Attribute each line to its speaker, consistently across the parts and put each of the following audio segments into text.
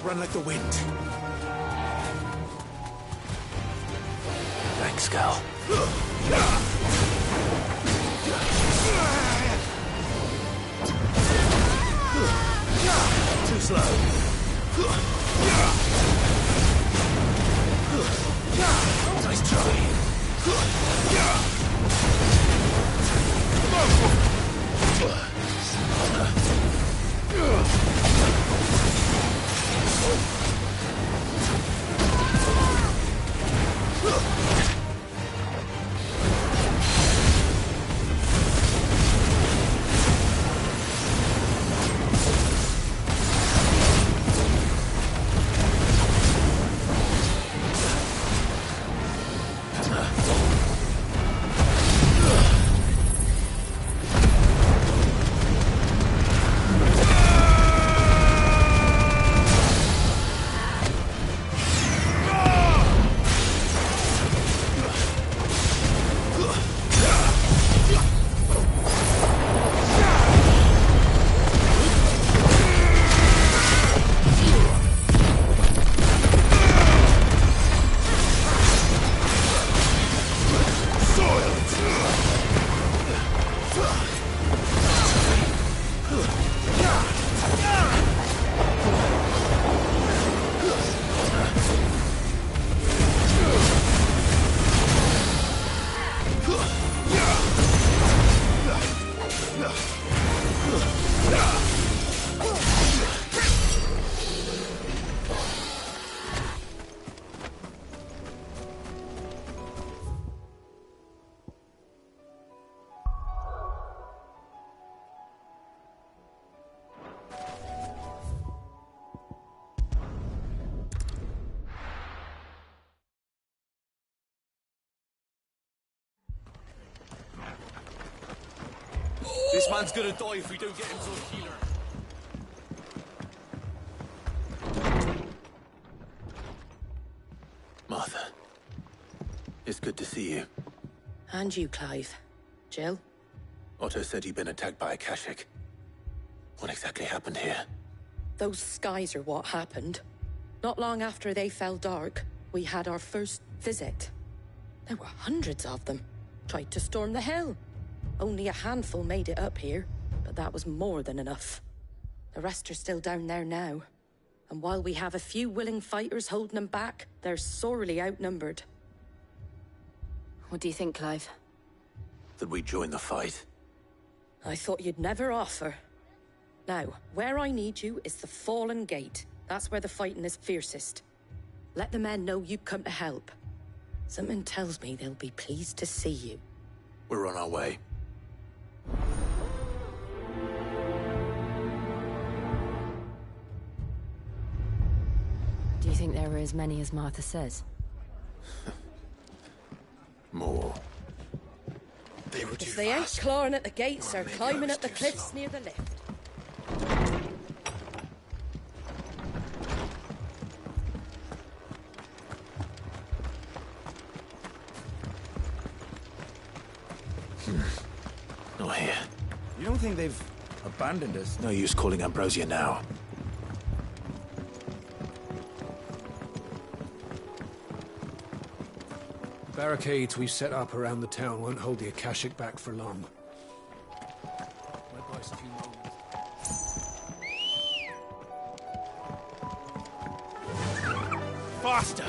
Speaker 1: run like the wind.
Speaker 2: Thanks, Cal.
Speaker 1: Too slow. Nice try.
Speaker 2: This man's gonna die if we don't get him to a healer. Martha. It's good to see you.
Speaker 3: And you, Clive. Jill?
Speaker 2: Otto said you'd been attacked by a Kashik. What exactly happened here?
Speaker 3: Those skies are what happened. Not long after they fell dark, we had our first visit. There were hundreds of them. Tried to storm the hill. Only a handful made it up here, but that was more than enough. The rest are still down there now. And while we have a few willing fighters holding them back, they're sorely outnumbered.
Speaker 4: What do you think, Clive?
Speaker 2: That we join the fight?
Speaker 3: I thought you'd never offer. Now, where I need you is the Fallen Gate. That's where the fighting is fiercest. Let the men know you come to help. Something tells me they'll be pleased to see you.
Speaker 2: We're on our way.
Speaker 4: Do you think there were as many as Martha says?
Speaker 2: More.
Speaker 1: They were too
Speaker 3: If they ain't
Speaker 1: fast.
Speaker 3: clawing at the gates or
Speaker 1: maybe I
Speaker 3: climbing
Speaker 1: was
Speaker 3: up the
Speaker 1: too
Speaker 3: cliffs
Speaker 1: slow.
Speaker 3: near the lift.
Speaker 2: Not here.
Speaker 1: You don't think they've abandoned us?
Speaker 2: No use calling Ambrosia now.
Speaker 5: Barricades we've set up around the town won't hold the Akashic back for long. Might buy us a few moments.
Speaker 1: Faster!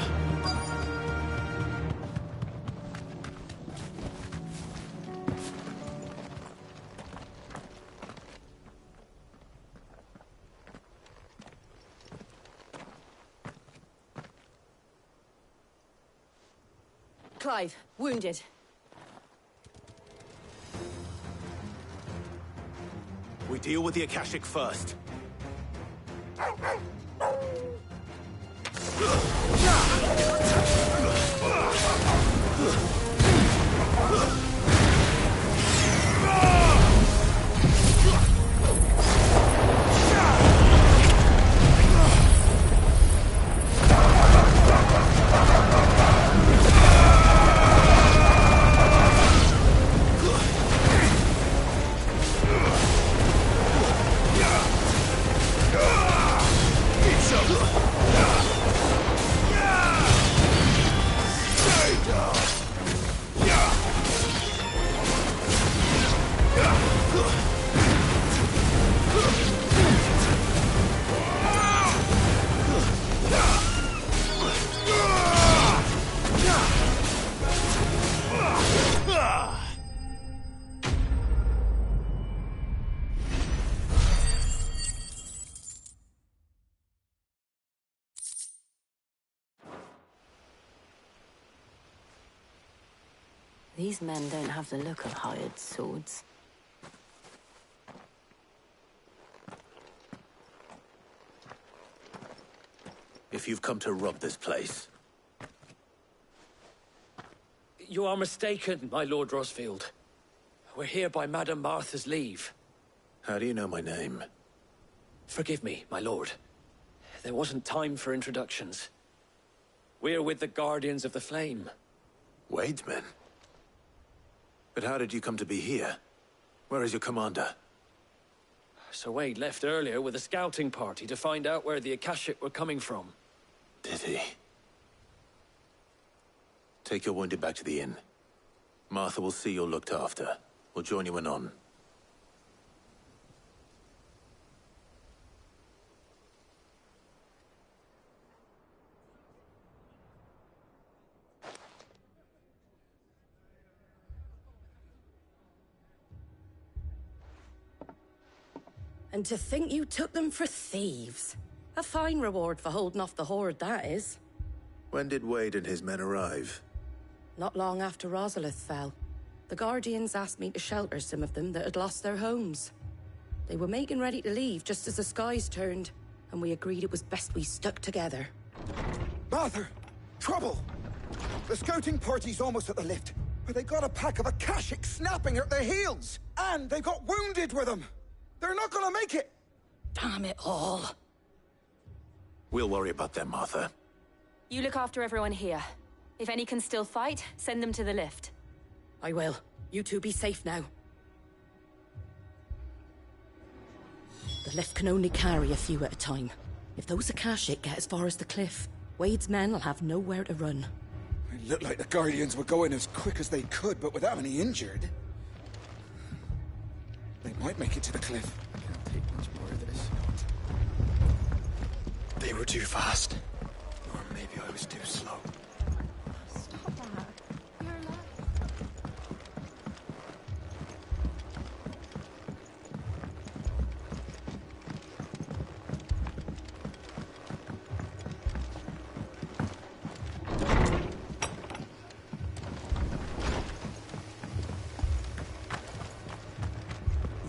Speaker 4: Clive, wounded.
Speaker 2: We deal with the Akashic first.
Speaker 1: Get some!
Speaker 4: These men don't have the look of hired swords.
Speaker 2: If you've come to rob this place,
Speaker 5: You are mistaken, my Lord Rosfield. We're here by Madame Martha's leave.
Speaker 2: how do you know my name?
Speaker 5: Forgive me, my lord. There wasn't time for introductions. We're with the Guardians of the Flame.
Speaker 2: Wade's men? But how did you come to be here? Where is your commander?
Speaker 5: Sir Wade left earlier with a scouting party to find out where the Akashic were coming from.
Speaker 2: Did he? Take your wounded back to the inn. Martha will see you're looked after. We'll join you anon.
Speaker 3: And to think you took them for thieves. A fine reward for holding off the horde, that is.
Speaker 2: When did Wade and his men arrive?
Speaker 3: Not long after Rosalith fell, the Guardians asked me to shelter some of them that had lost their homes. They were making ready to leave just as the skies turned, and we agreed it was best we stuck together.
Speaker 1: Martha! Trouble! The scouting party's almost at the lift, but they got a pack of Akashic snapping at their heels! And they've got wounded with them! They're not gonna make it!
Speaker 3: Damn it all.
Speaker 2: We'll worry about them, Martha.
Speaker 4: You look after everyone here. If any can still fight, send them to the lift.
Speaker 3: I will. You two be safe now. The lift can only carry a few at a time. If those Akashic get as far as the cliff, Wade's men will have nowhere to run.
Speaker 1: It looked like the Guardians were going as quick as they could, but without any injured. They might make it to the cliff. I can't take much more of this. They were too fast. Or maybe I was too slow.
Speaker 6: Stop that. You're alive.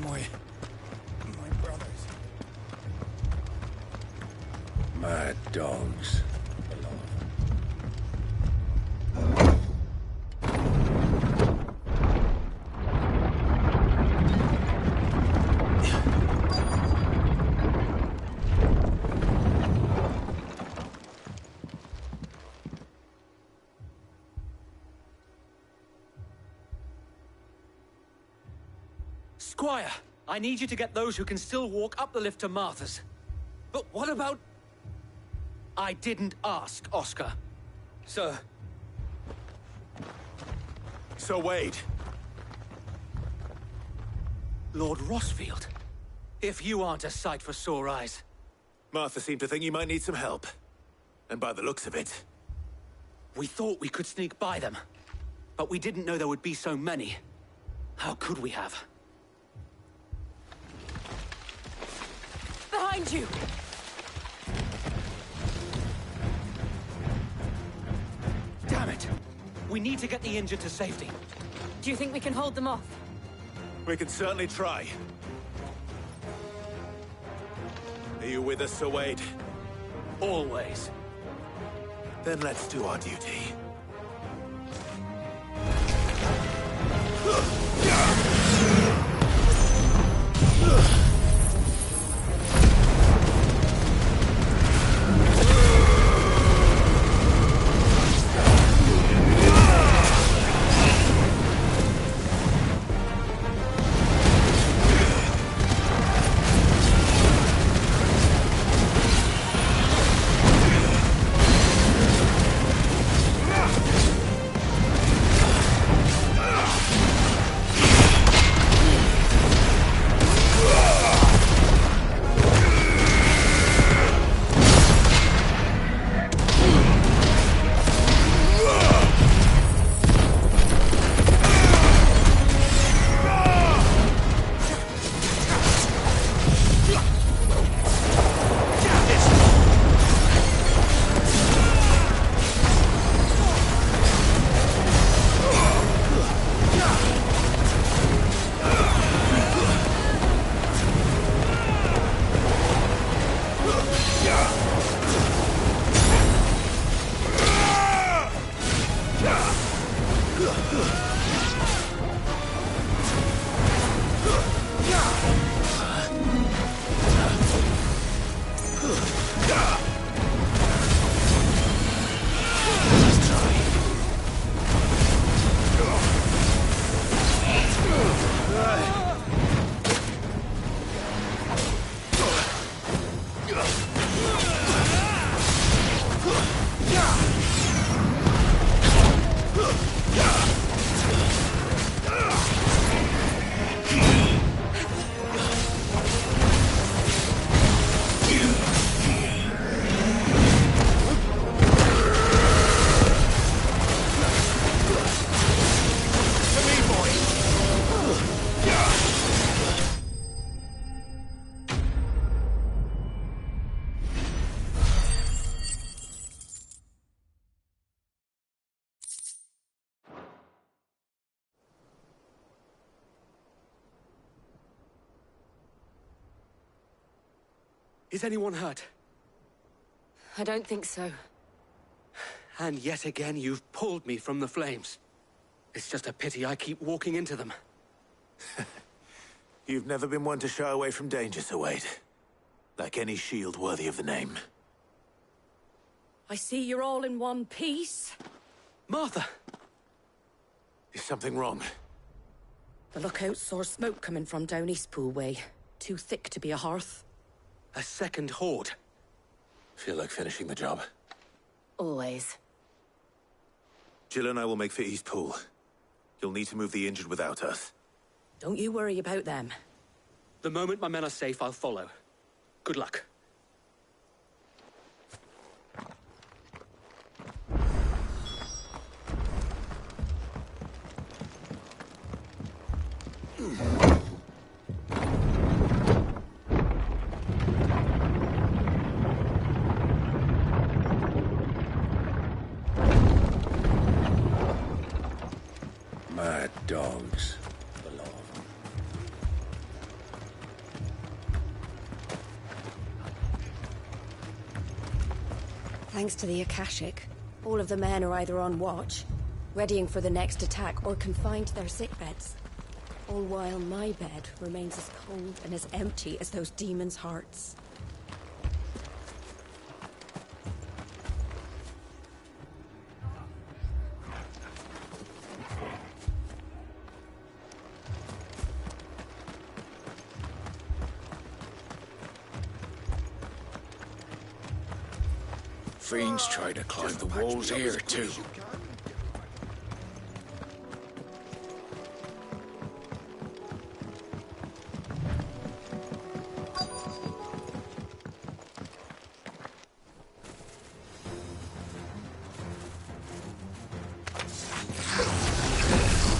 Speaker 1: My brothers.
Speaker 2: Mad dogs.
Speaker 5: Squire, I need you to get those who can still walk up the lift to Martha's. But what about... I didn't ask, Oscar. Sir.
Speaker 2: So Wade,
Speaker 5: Lord Rosfield. If you aren't a sight for sore eyes.
Speaker 2: Martha seemed to think you might need some help. And by the looks of it,
Speaker 5: We thought we could sneak by them. But we didn't know there would be so many. How could we have?
Speaker 4: Behind you!
Speaker 5: Damn it! We need to get the injured to safety.
Speaker 4: Do you think we can hold them off?
Speaker 2: we can certainly try. Are you with us, Sir Wade?
Speaker 5: Always.
Speaker 2: Then let's do our duty.
Speaker 7: Is anyone hurt?
Speaker 4: I don't think so.
Speaker 7: And yet again, you've pulled me from the flames. It's just a pity I keep walking into them.
Speaker 2: You've never been one to shy away from danger, Sir Wade. Like any shield worthy of the name.
Speaker 3: I see you're all in one piece.
Speaker 7: Martha!
Speaker 2: Is something wrong?
Speaker 3: The lookout saw smoke coming from down Eastpool way. Too thick to be a hearth.
Speaker 7: A second horde.
Speaker 2: Feel like finishing the job?
Speaker 4: Always.
Speaker 2: Jill and I will make for Eastpool. You'll need to move the injured without us.
Speaker 3: Don't you worry about them.
Speaker 7: The moment my men are safe, I'll follow. Good luck.
Speaker 8: Mad dogs. The lot of them.
Speaker 3: Thanks to the Akashic, all of the men are either on watch, readying for the next attack, or confined to their sickbeds. All while my bed remains as cold and as empty as those demons' hearts.
Speaker 8: Fiends try to climb the walls here, too.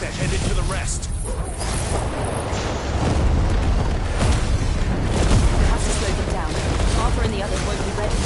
Speaker 2: They're headed to the rest.
Speaker 4: Have to slow them down. Arthur and the others won't be ready.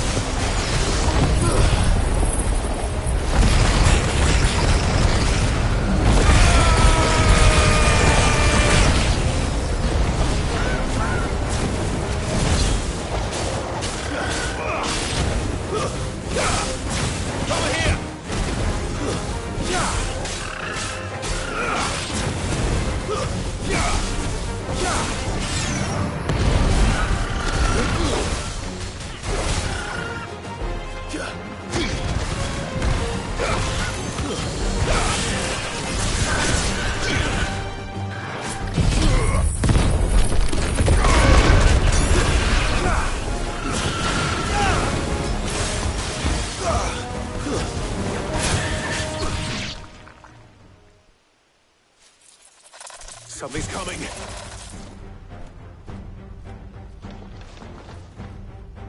Speaker 2: Something's coming.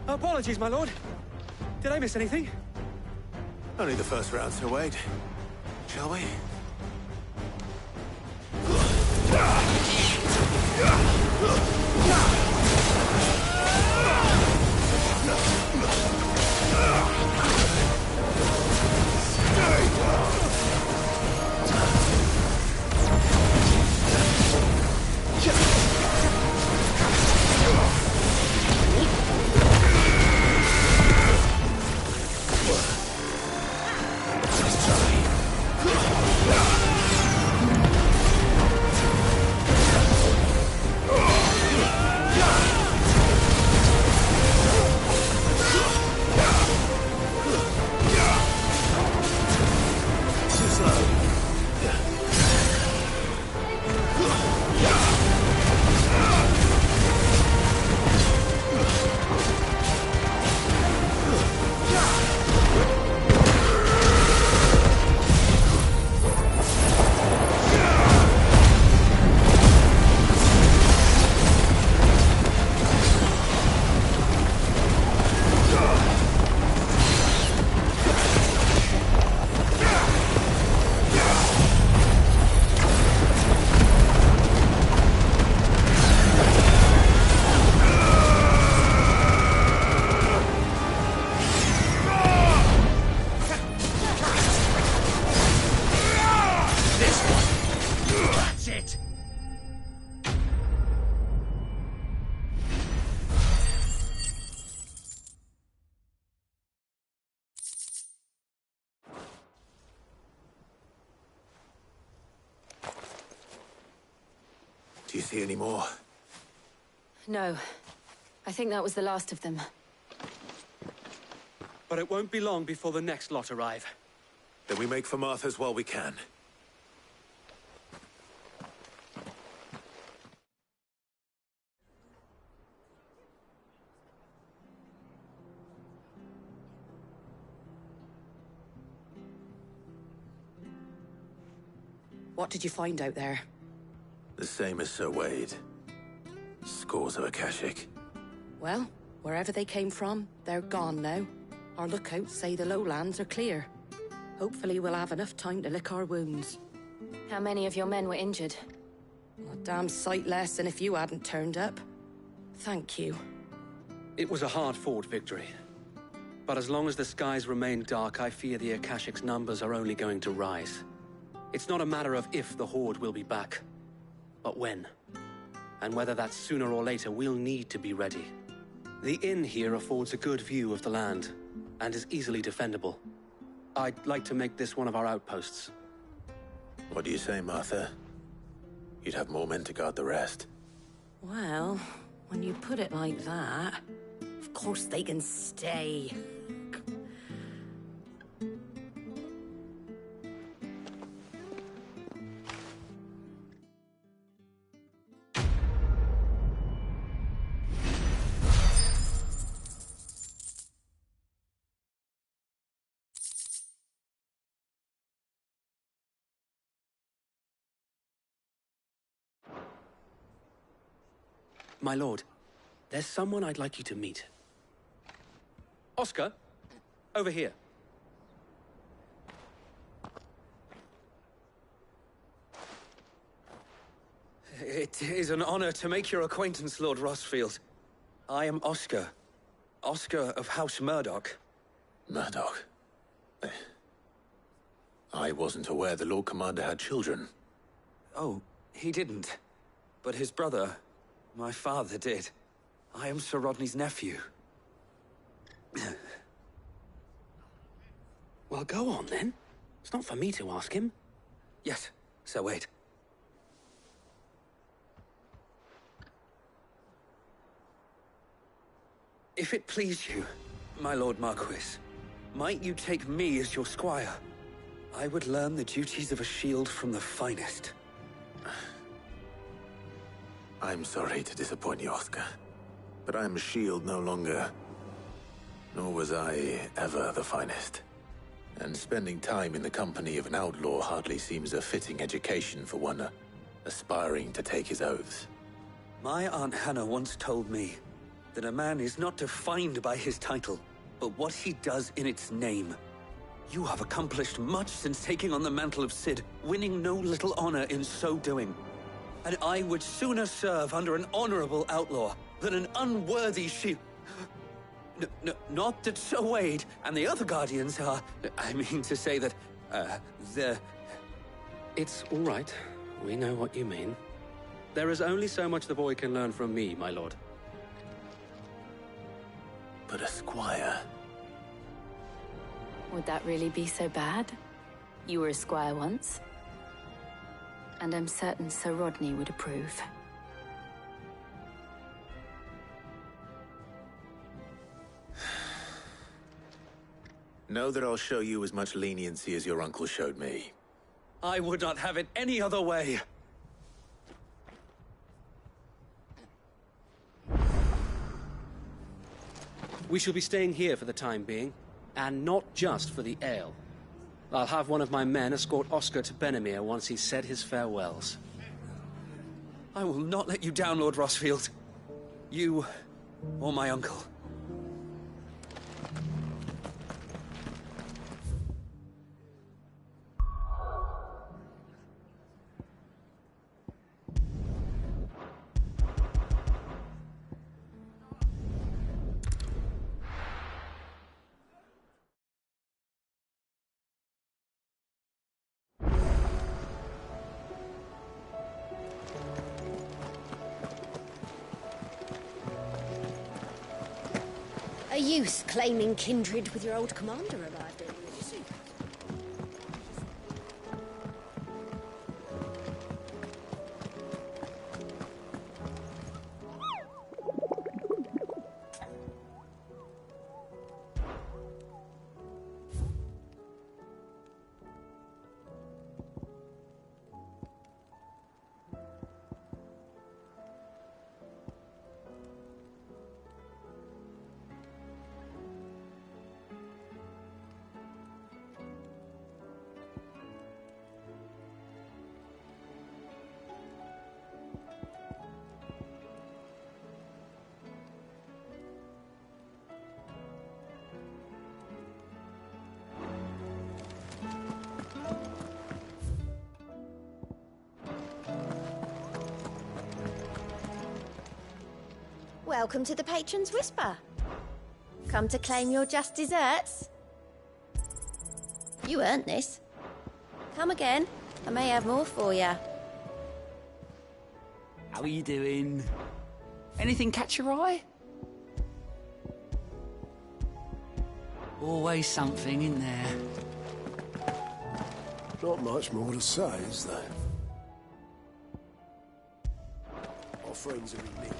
Speaker 7: Apologies, my lord. Did I miss anything?
Speaker 2: Only the first round, Sir Wade. Shall we? see any more?
Speaker 4: No. I think that was the last of them.
Speaker 7: But it won't be long before the next lot arrive.
Speaker 2: Then we make for Martha's while we can.
Speaker 3: What did you find out there?
Speaker 2: The same as Sir Wade. Scores of Akashic.
Speaker 3: Well, wherever they came from, they're gone now. Our lookouts say the lowlands are clear. Hopefully we'll have enough time to lick our wounds.
Speaker 4: How many of your men were injured?
Speaker 3: A damn sight less than if you hadn't turned up. Thank you.
Speaker 7: It was a hard-fought victory. But as long as the skies remain dark, I fear the Akashic's numbers are only going to rise. It's not a matter of if the Horde will be back, but when. And whether that's sooner or later, we'll need to be ready. The inn here affords a good view of the land, and is easily defendable. I'd like to make this one of our outposts.
Speaker 2: What do you say, Martha? You'd have more men to guard the rest.
Speaker 3: Well, when you put it like that, of course they can stay.
Speaker 7: My lord, there's someone I'd like you to meet. Oscar, over here.
Speaker 9: It is an honor to make your acquaintance, Lord Rossfield. I am Oscar. Oscar of House Murdoch.
Speaker 2: Murdoch? I wasn't aware the Lord Commander had children.
Speaker 9: Oh, he didn't. But his brother, my father, did. I am Sir Rodney's nephew.
Speaker 7: Well, go on, then. It's not for me to ask him.
Speaker 9: Yes, Sir Wade. If it please you, my Lord Marquis, might you take me as your squire? I would learn the duties of a shield from the finest.
Speaker 2: I'm sorry to disappoint you, Oscar. But I'm a shield no longer. Nor was I ever the finest. And spending time in the company of an outlaw hardly seems a fitting education for one aspiring to take his oaths.
Speaker 9: My Aunt Hannah once told me that a man is not defined by his title, but what he does in its name. You have accomplished much since taking on the mantle of Cid, winning no little honor in so doing. And I would sooner serve under an honorable outlaw than an unworthy shield. Not that Sir Wade and the other Guardians are... I mean to say that, they're...
Speaker 7: It's all right. We know what you mean. There is only so much the boy can learn from me, my lord.
Speaker 2: But a squire...
Speaker 4: Would that really be so bad? You were a squire once. And I'm certain Sir Rodney would approve.
Speaker 2: Know that I'll show you as much leniency as your uncle showed me.
Speaker 9: I would not have it any other way.
Speaker 7: We shall be staying here for the time being, and not just for the ale. I'll have one of my men escort Oscar to Benimir once he's said his farewells.
Speaker 9: I will not let you down, Lord Rossfield. You, or my uncle.
Speaker 10: A youth claiming kindred with your old commander arrived earlier this evening. Welcome to the Patron's Whisper. Come to claim your just desserts? You earned this. Come again. I may have more for you.
Speaker 11: How are you doing? Anything catch your eye? Always something in there.
Speaker 8: Not much more to say, is there? Our friends are in need.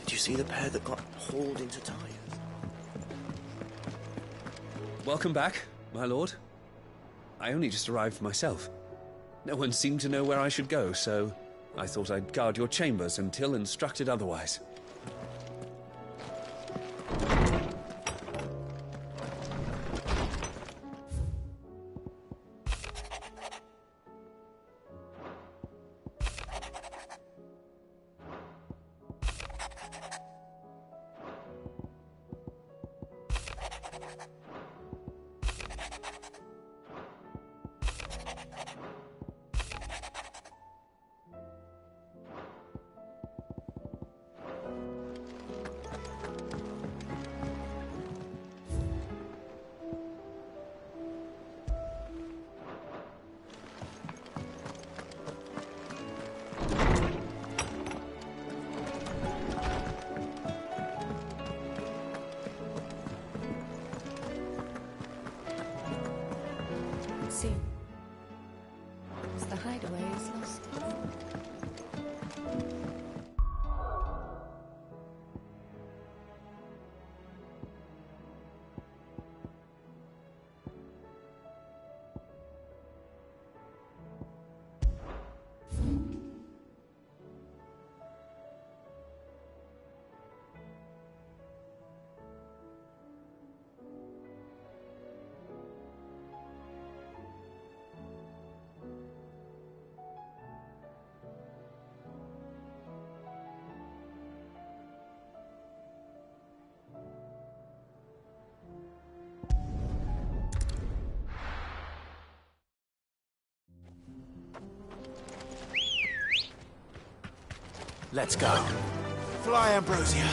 Speaker 12: Did you see the pair that got hauled into Tyre?
Speaker 9: Welcome back, my lord. I only just arrived myself. No one seemed to know where I should go, so I thought I'd guard your chambers until instructed otherwise.
Speaker 6: Soon. As the hideaway is lost.
Speaker 2: Let's go. Fly, Ambrosia.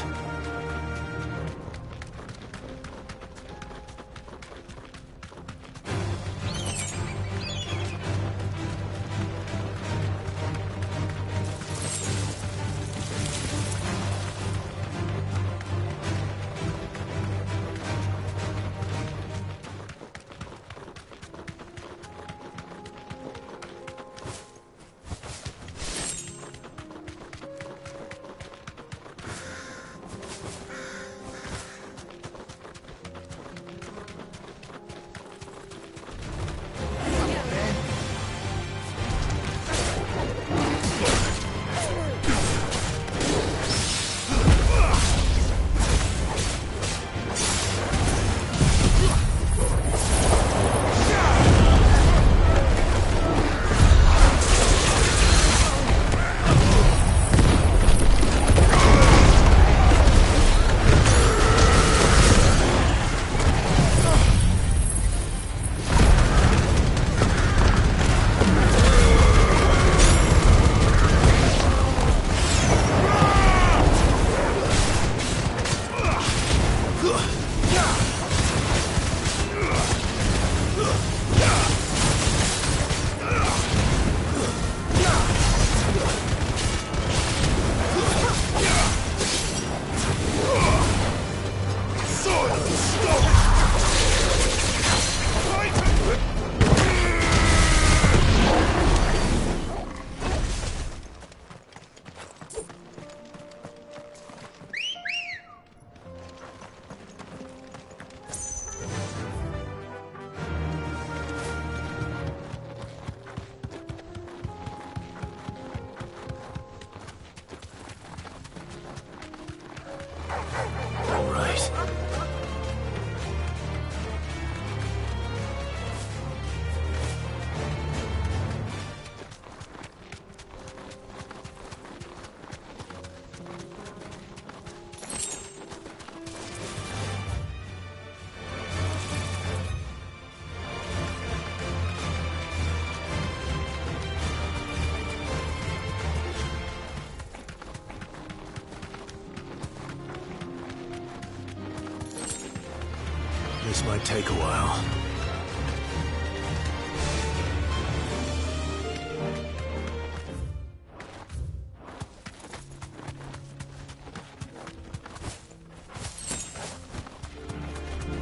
Speaker 2: This might take a while.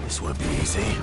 Speaker 2: This won't be easy.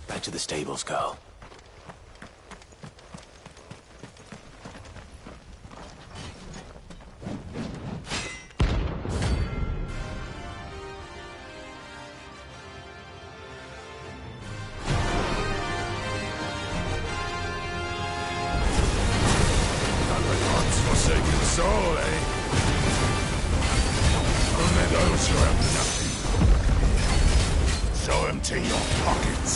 Speaker 2: Back to the stables, girl.
Speaker 13: Forsaken soul, eh? Only those who have nothing. So empty your pockets.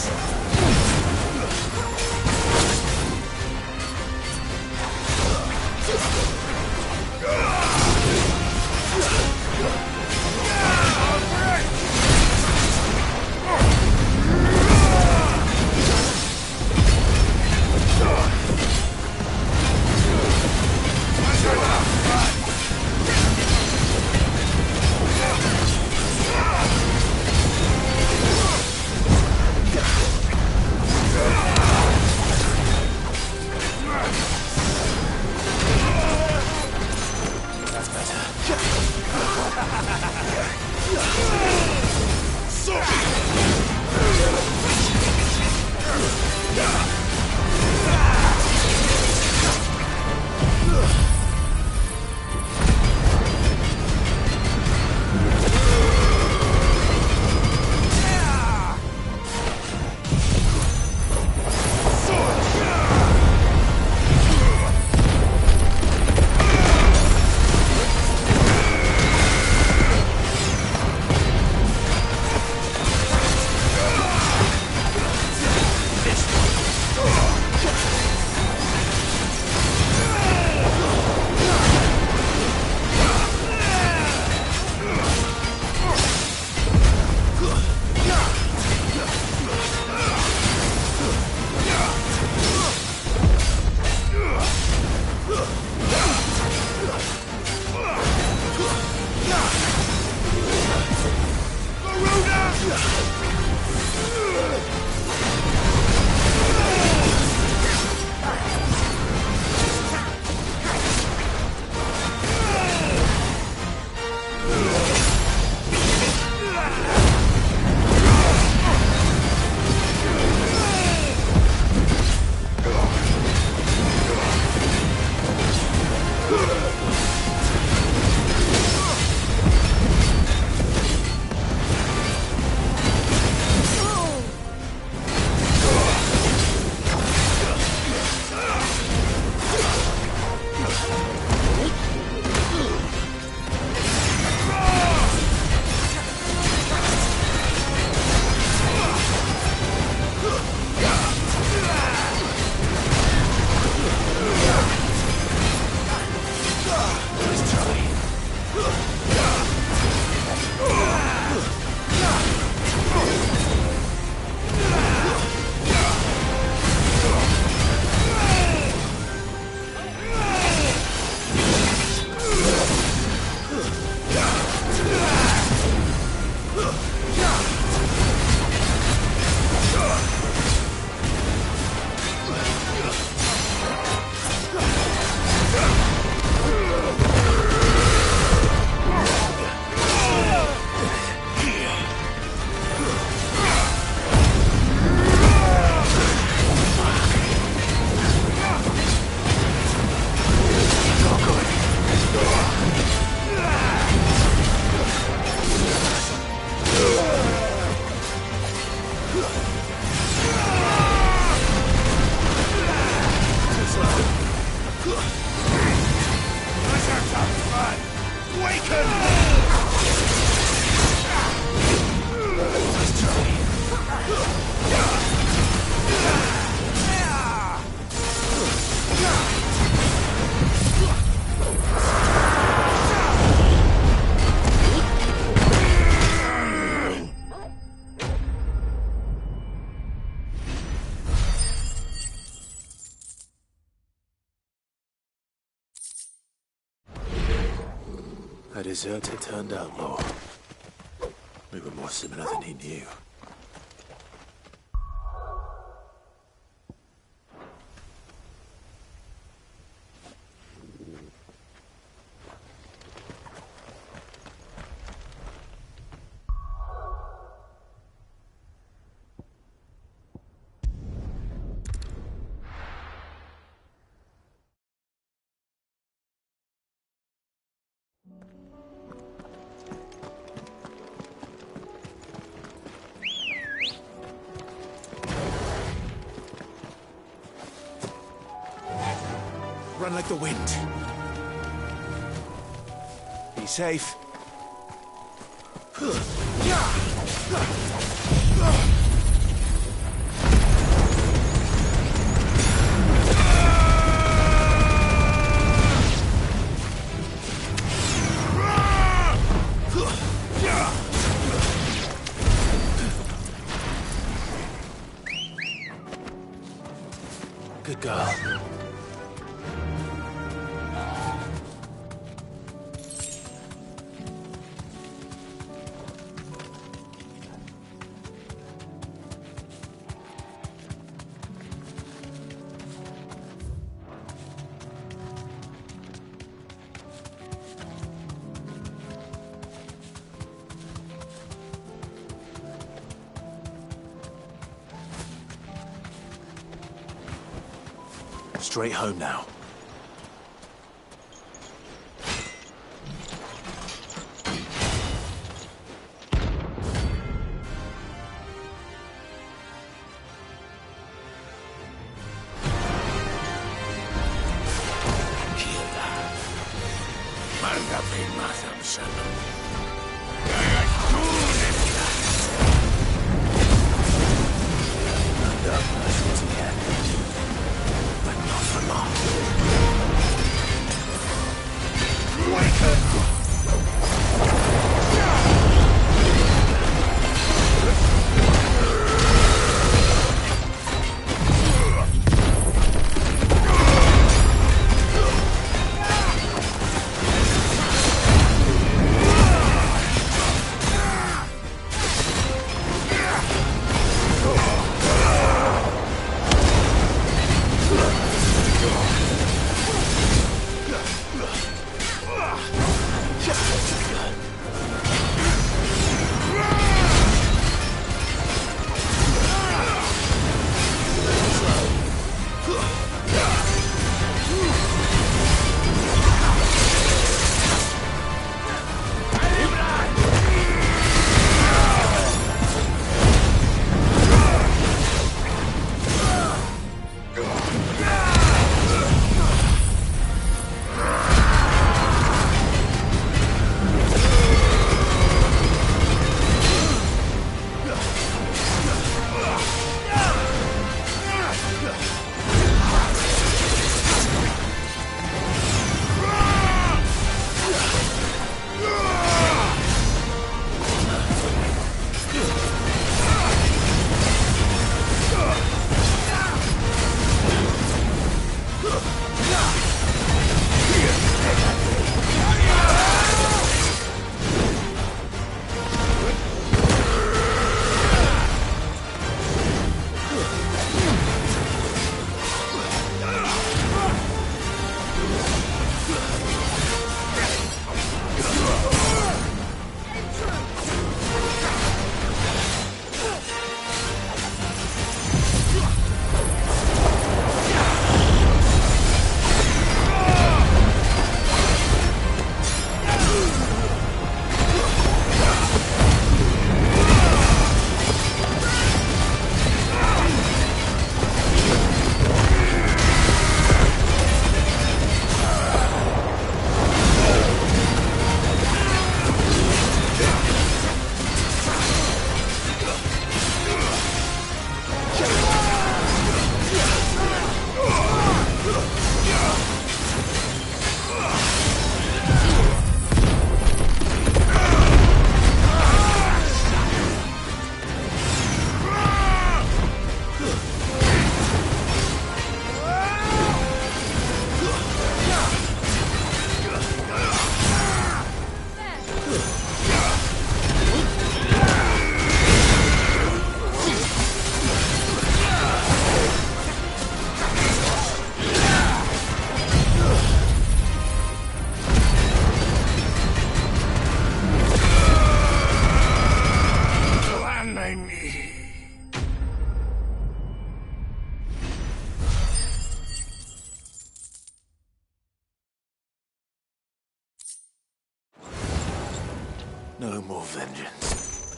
Speaker 2: A deserter turned outlaw. We were more similar than he knew.
Speaker 13: Run like the wind. Be safe.
Speaker 2: Good girl. Straight home now. But not for long. No more vengeance.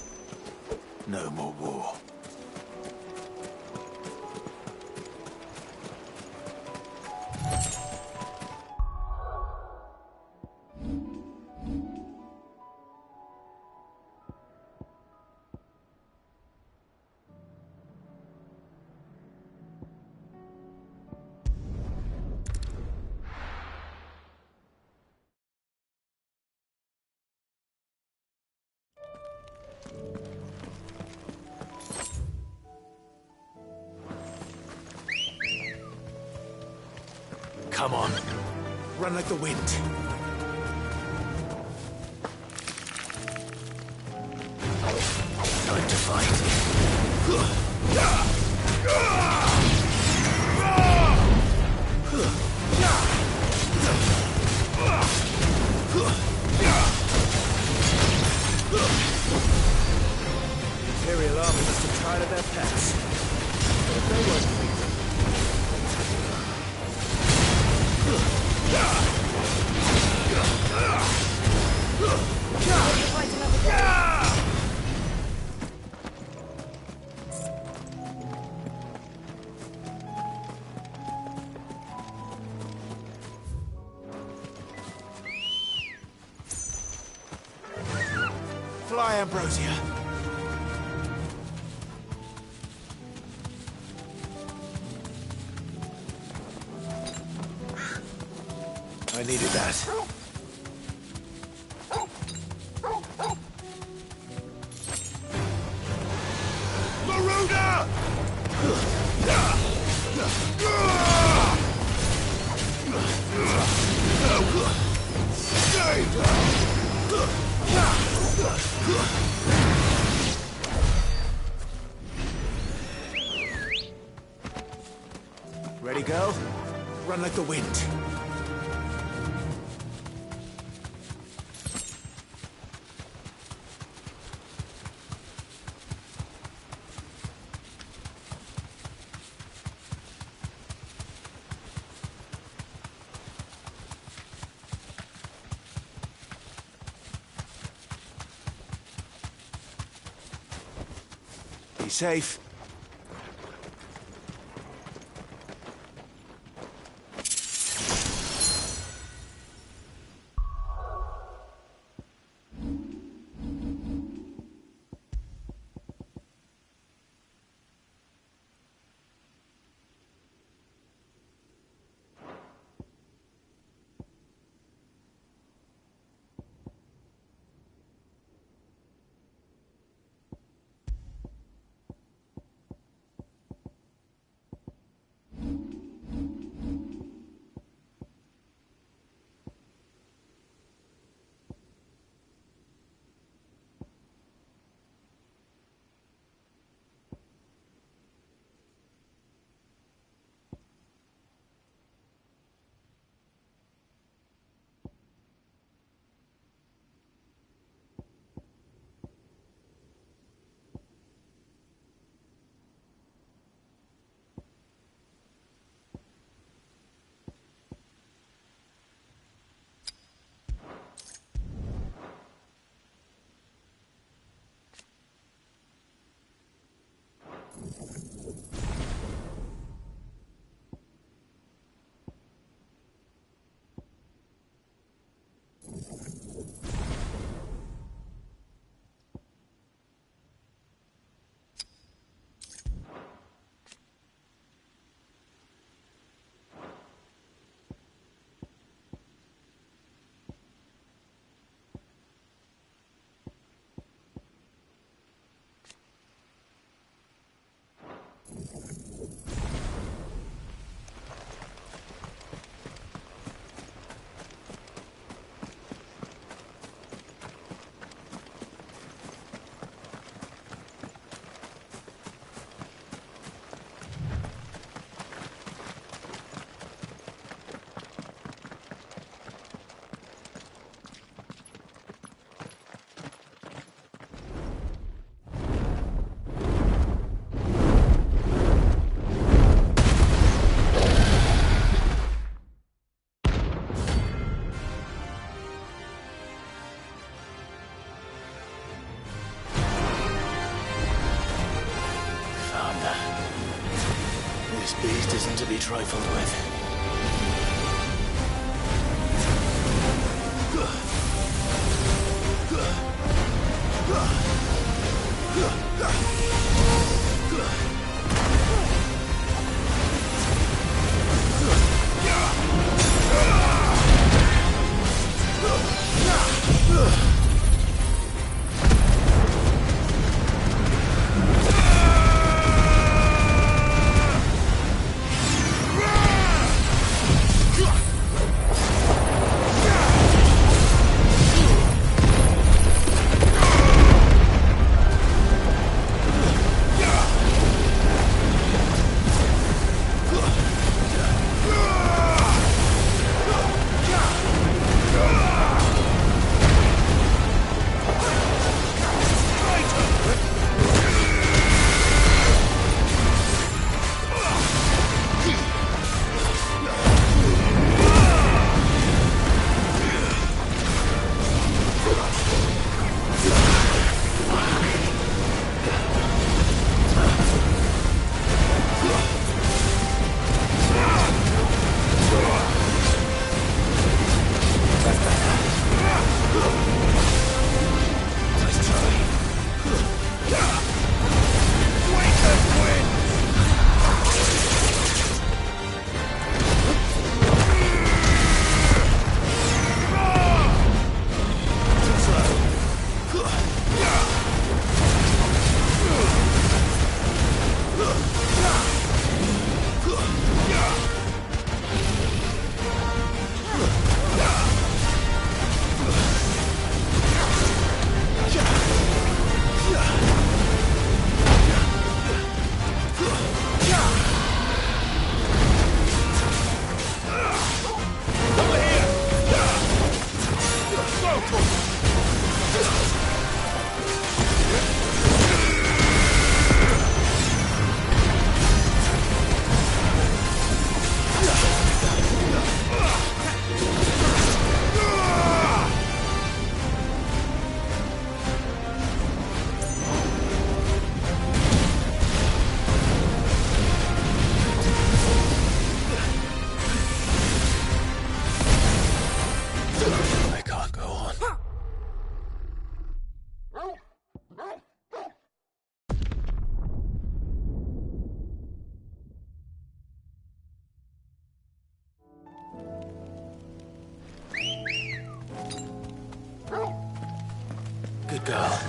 Speaker 2: No more war.
Speaker 13: Come on. Run like the wind.
Speaker 2: Time to fight.
Speaker 13: The Imperial Army must have tired of their pets. But if they weren't pleased, fly, Ambrosia.
Speaker 2: I needed that.
Speaker 13: Maruna! Ready, go? Run like the wind. Be safe.
Speaker 12: This beast isn't to be trifled with. Good girl.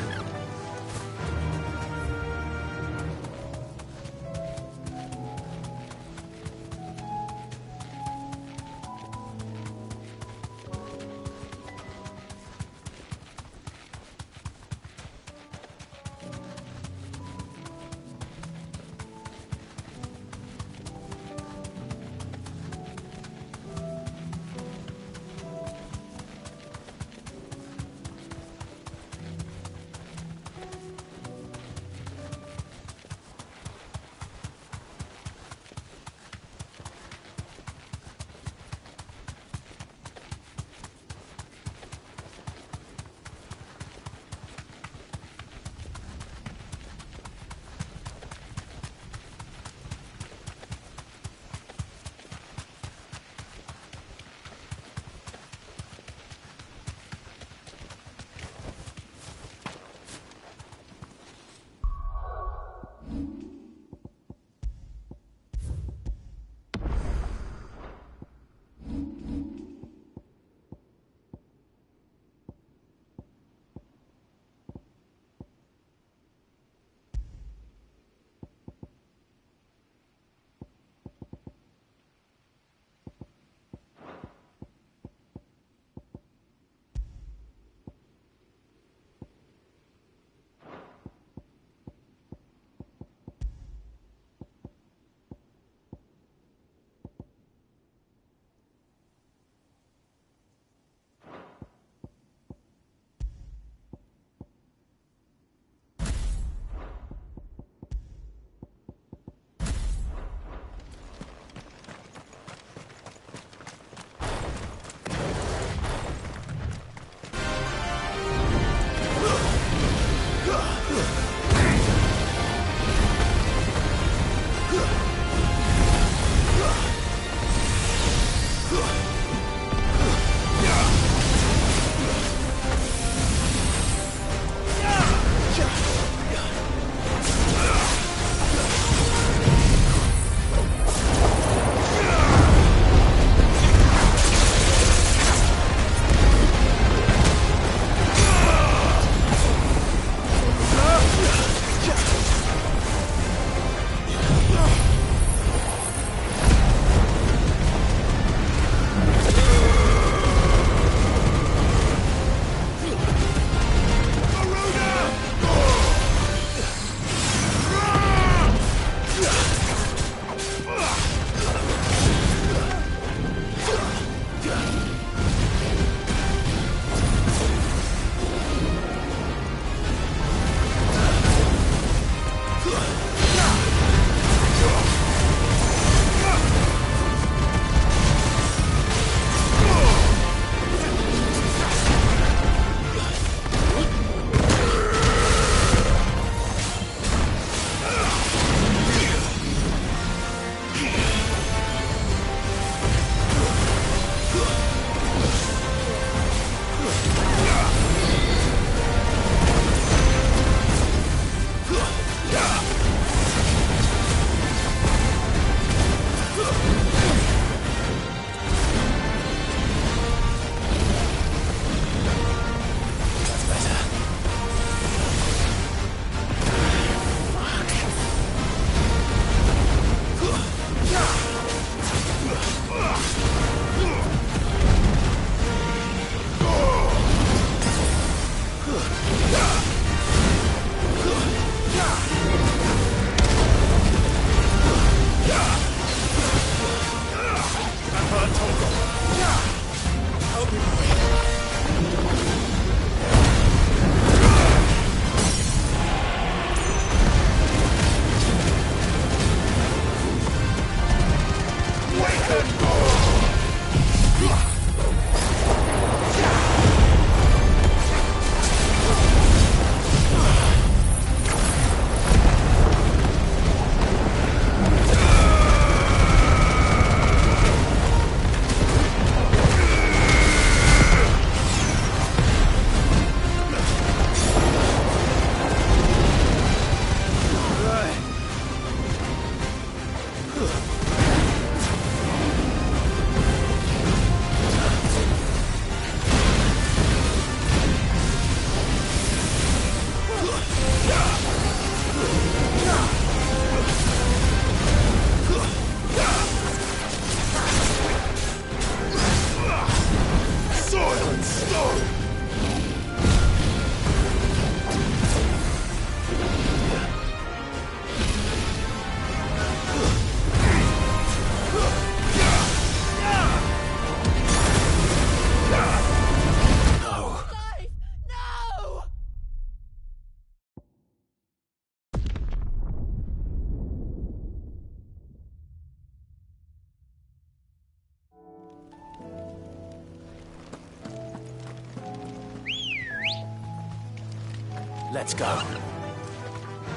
Speaker 13: Let's go.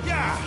Speaker 13: Yeah!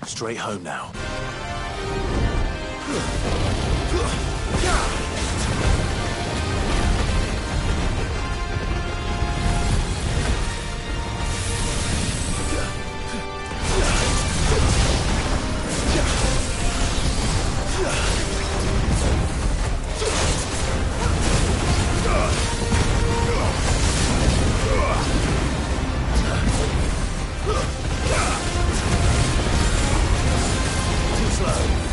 Speaker 2: Straight home now.
Speaker 13: Too slow.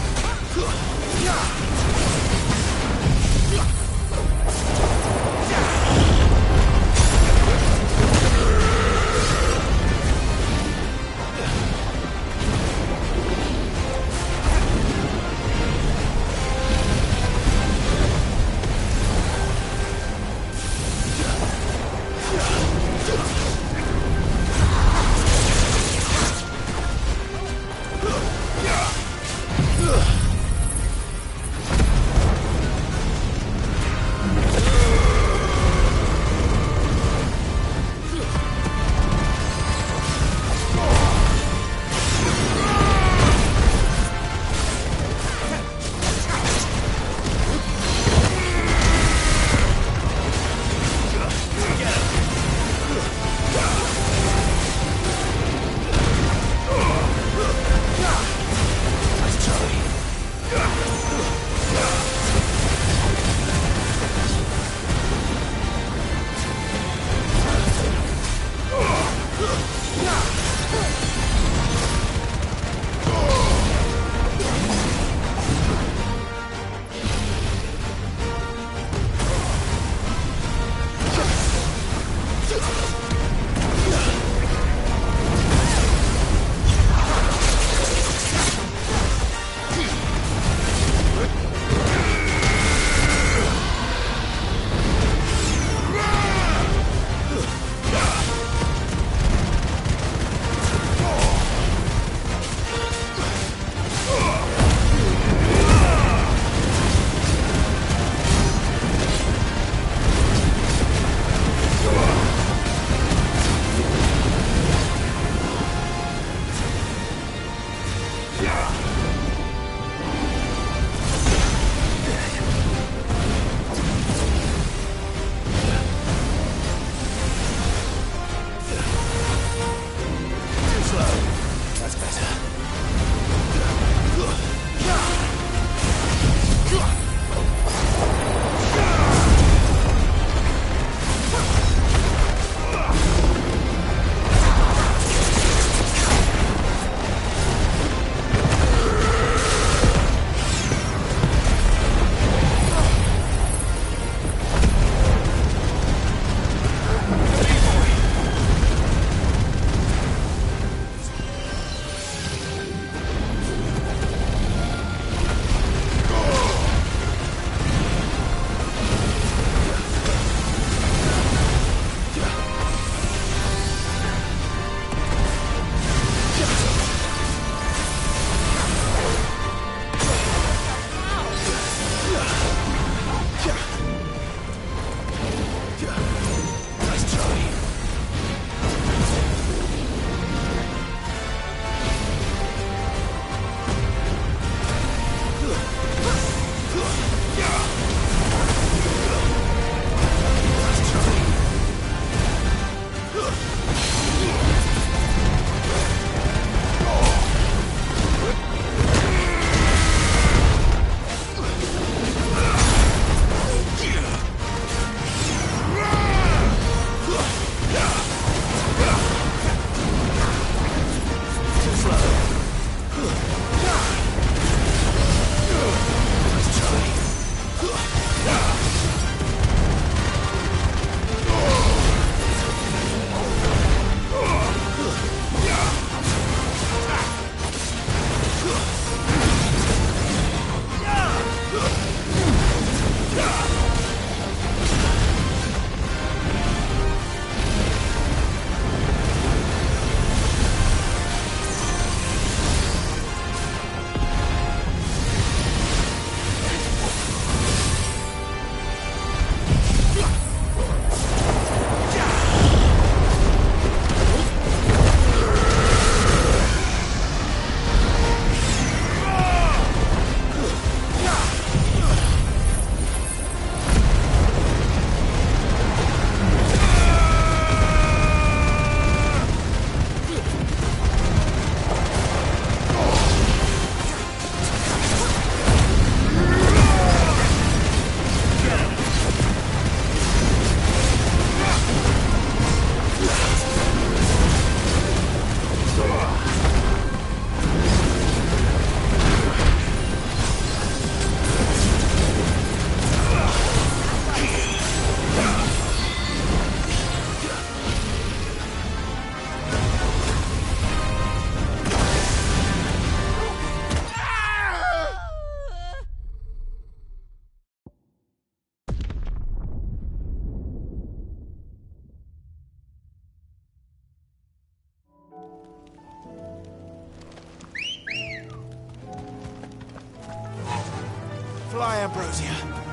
Speaker 13: fly, Ambrosia.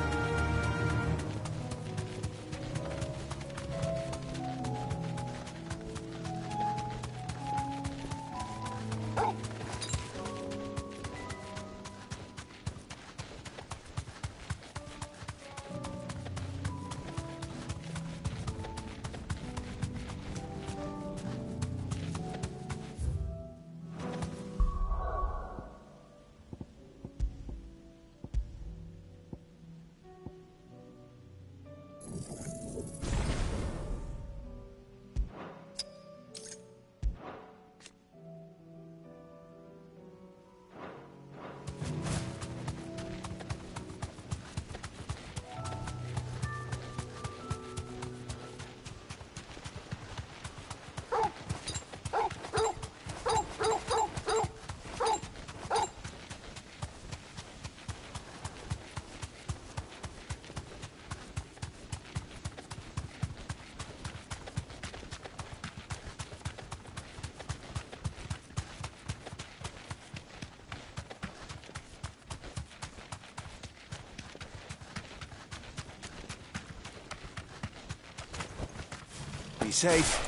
Speaker 13: Be safe.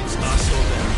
Speaker 13: It's us or them.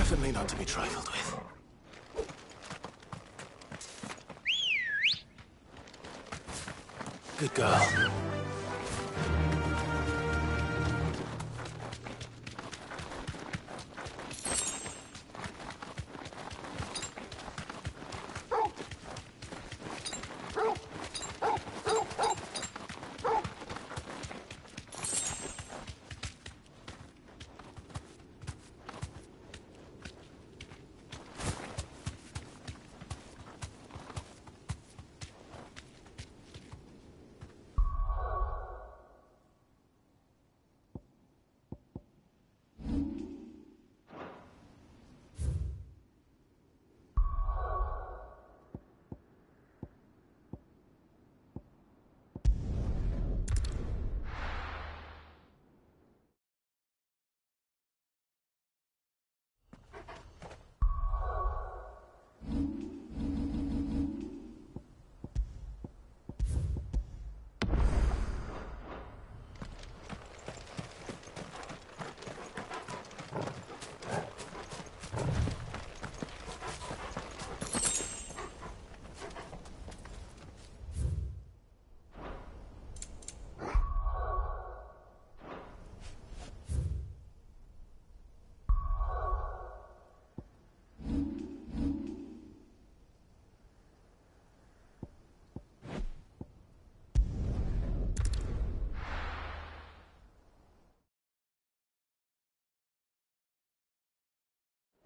Speaker 2: Definitely not to be trifled with. Good girl.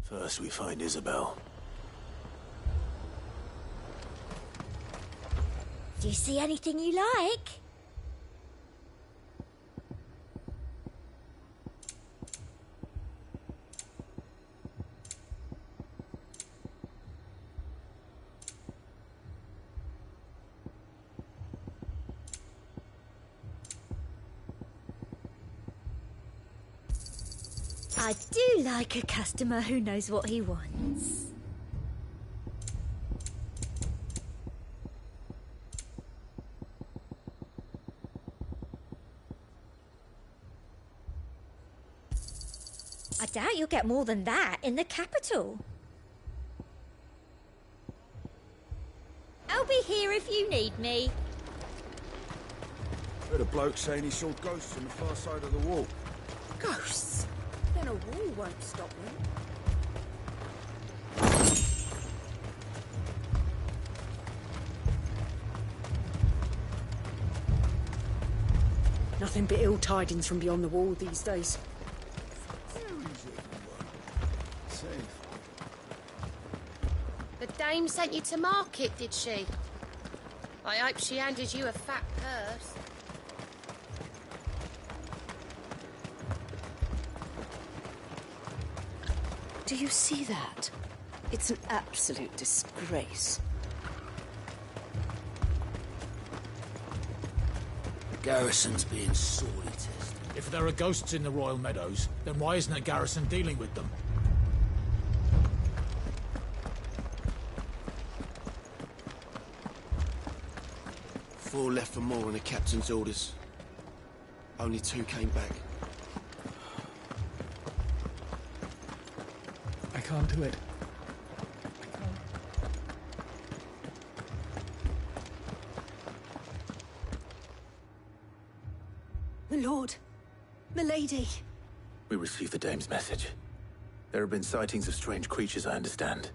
Speaker 2: First we find Isabel.
Speaker 10: Do you see anything you like? I do like a customer who knows what he wants. I doubt you'll get more than that in the capital. I'll be here if you need me.
Speaker 13: Heard a bloke saying he saw ghosts on the far side of the wall.
Speaker 6: Ghosts? Then a wall won't stop them.
Speaker 3: Nothing but ill tidings from beyond the wall these days.
Speaker 6: The dame sent you to market, did she? I hope she handed you a fat purse.
Speaker 3: Do you see that? It's an absolute disgrace.
Speaker 8: The garrison's being sorely tested.
Speaker 14: If there are ghosts in the Royal Meadows, then why isn't the garrison dealing with them?
Speaker 12: Four left for more on the captain's orders. Only 2 came back.
Speaker 14: I can't do it.
Speaker 3: My lord, milady.
Speaker 2: We received the dame's message. There have been sightings of strange creatures, I understand.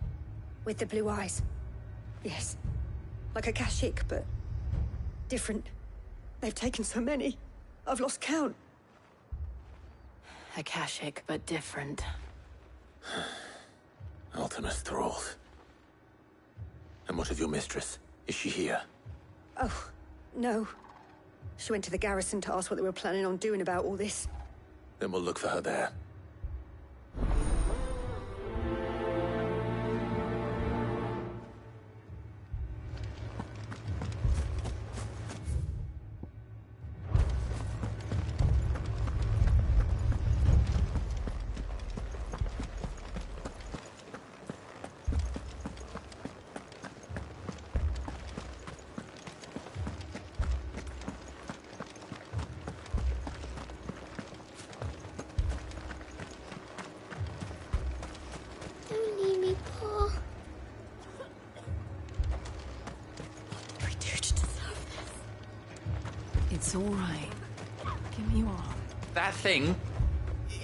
Speaker 3: With the blue eyes. Yes. Like a Kashik, but different. They've taken so many. I've lost count.
Speaker 4: Akashic, but different.
Speaker 2: Ultimus thralls. And what of your mistress? Is she here?
Speaker 3: Oh, no. She went to the garrison to ask what they were planning on doing about all this.
Speaker 2: Then we'll look for her there.
Speaker 10: Don't leave me, Paul.
Speaker 6: We do deserve this.
Speaker 11: It's all right. Give me your arm.
Speaker 15: That thing,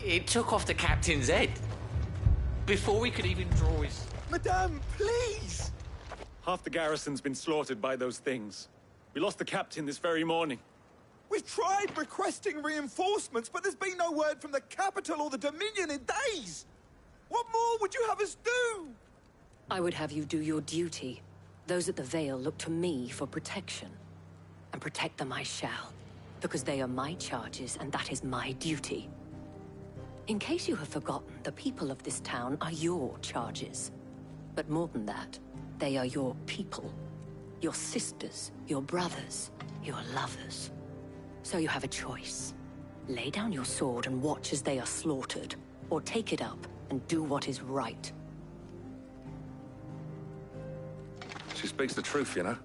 Speaker 15: it took off the captain's head. Before we could even draw his...
Speaker 16: Madame, please! Half the garrison's been slaughtered by those things. We lost the captain this very morning.
Speaker 1: We've tried requesting reinforcements, but there's been no word from the capital or the Dominion in days! What more would you have us do?
Speaker 3: I would have you do your duty. Those at the Vale look to me for protection. And protect them I shall. Because they are my charges, and that is my duty. In case you have forgotten, the people of this town are your charges. But more than that, they are your people. Your sisters, your brothers, your lovers. So you have a choice. Lay down your sword and watch as they are slaughtered, or take it up and do what is right.
Speaker 17: She speaks the truth, you know.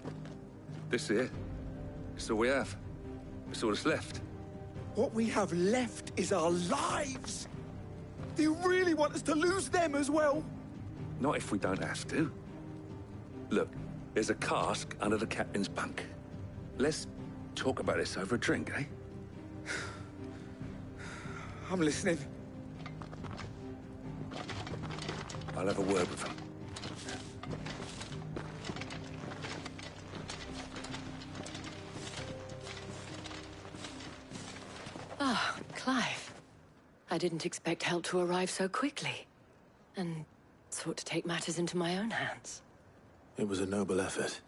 Speaker 17: This here, it's all we have. It's all that's left.
Speaker 1: What we have left is our lives! Do you really want us to lose them as well?
Speaker 17: Not if we don't have to. Look, there's a cask under the captain's bunk. Let's talk about this over a drink, eh?
Speaker 1: I'm listening.
Speaker 17: I'll have a word with him.
Speaker 3: Ah, Clive. I didn't expect help to arrive so quickly. And sought to take matters into my own hands.
Speaker 2: It was a noble effort,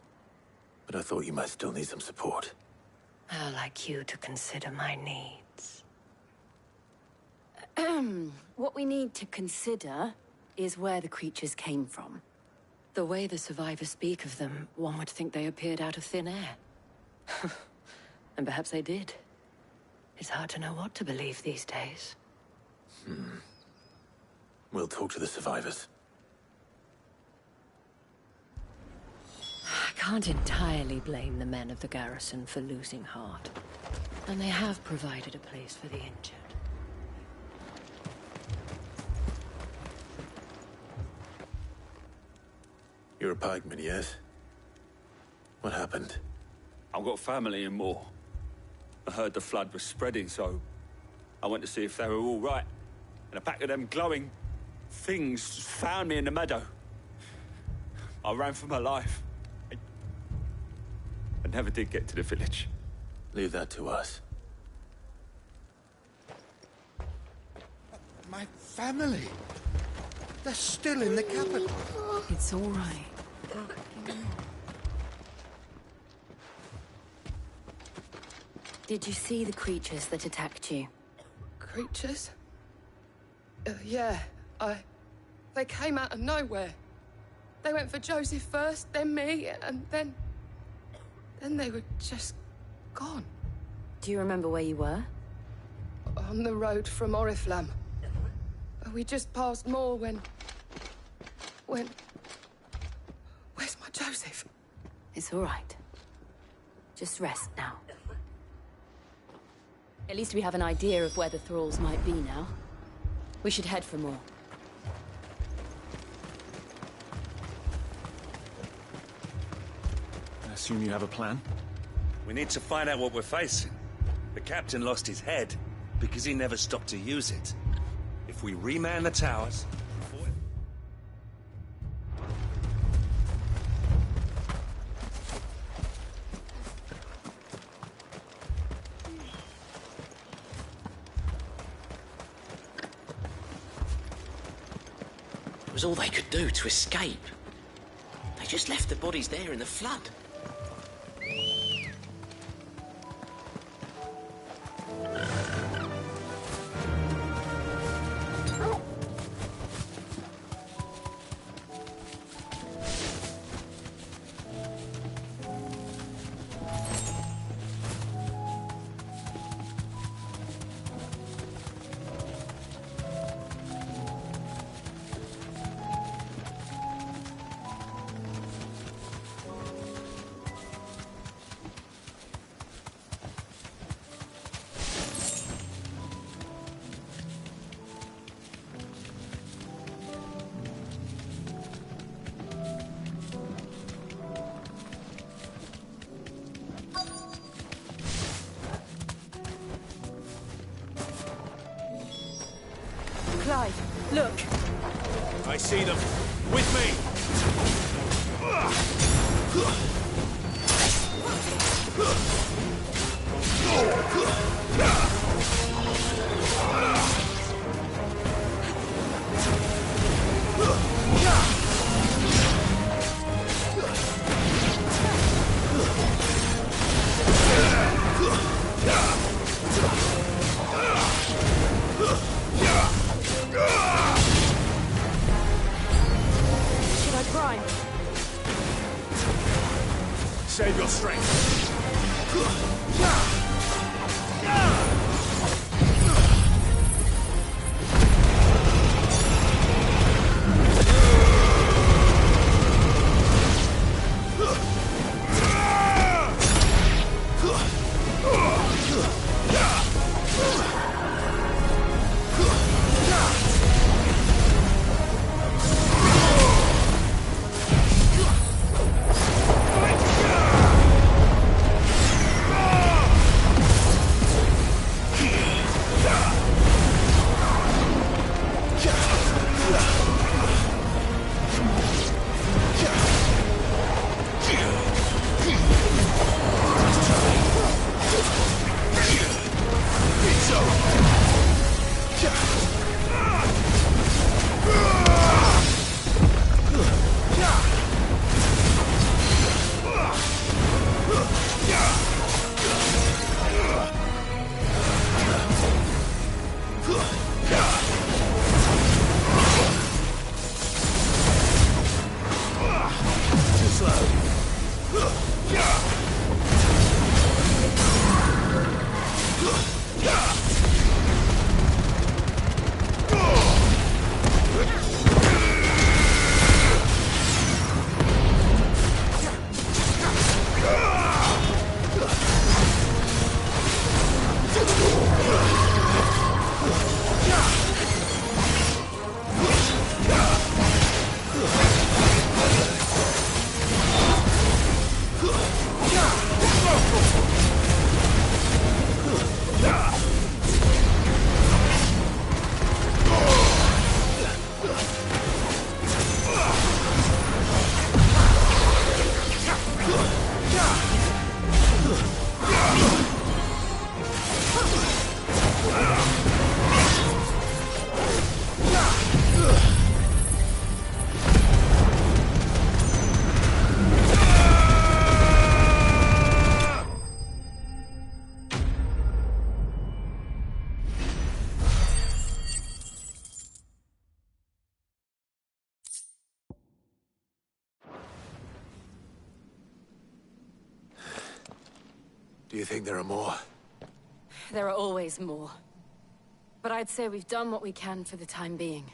Speaker 2: but I thought you might still need some support.
Speaker 3: I'd like you to consider my needs.
Speaker 4: What we need to consider is where the creatures came from.
Speaker 3: The way the survivors speak of them, one would think they appeared out of thin air. And perhaps they did. It's hard to know what to believe these days.
Speaker 2: We'll talk to the survivors.
Speaker 3: I can't entirely blame the men of the garrison for losing heart. And they have provided a place for the injured.
Speaker 2: You're a pikeman, yes? What happened?
Speaker 17: I've got family in Moor. I heard the flood was spreading, so I went to see if they were all right. And a pack of them glowing things found me in the meadow. I ran for my life. I never did get to the village.
Speaker 2: Leave that to us.
Speaker 13: My family. They're still in the capital.
Speaker 4: It's all right. Did you see the creatures that attacked you?
Speaker 18: Creatures? Yeah, They came out of nowhere. They went for Joseph first, then me, and then they were just gone.
Speaker 4: Do you remember where you were?
Speaker 18: On the road from Oriflamme. We just passed Moor when... Where's my Joseph?
Speaker 4: It's all right. Just rest now. At least we have an idea of where the thralls might be now. We should head for Moor.
Speaker 16: I assume you have a plan?
Speaker 8: We need to find out what we're facing. The captain lost his head because he never stopped to use it. If we reman the towers...
Speaker 15: It was all they could do to escape. They just left the bodies there in the flood.
Speaker 18: Clive, look.
Speaker 13: I see them. With me. Save your strength.
Speaker 2: Do you think there are more?
Speaker 4: There are always more. But I'd say we've done what we can for the time being.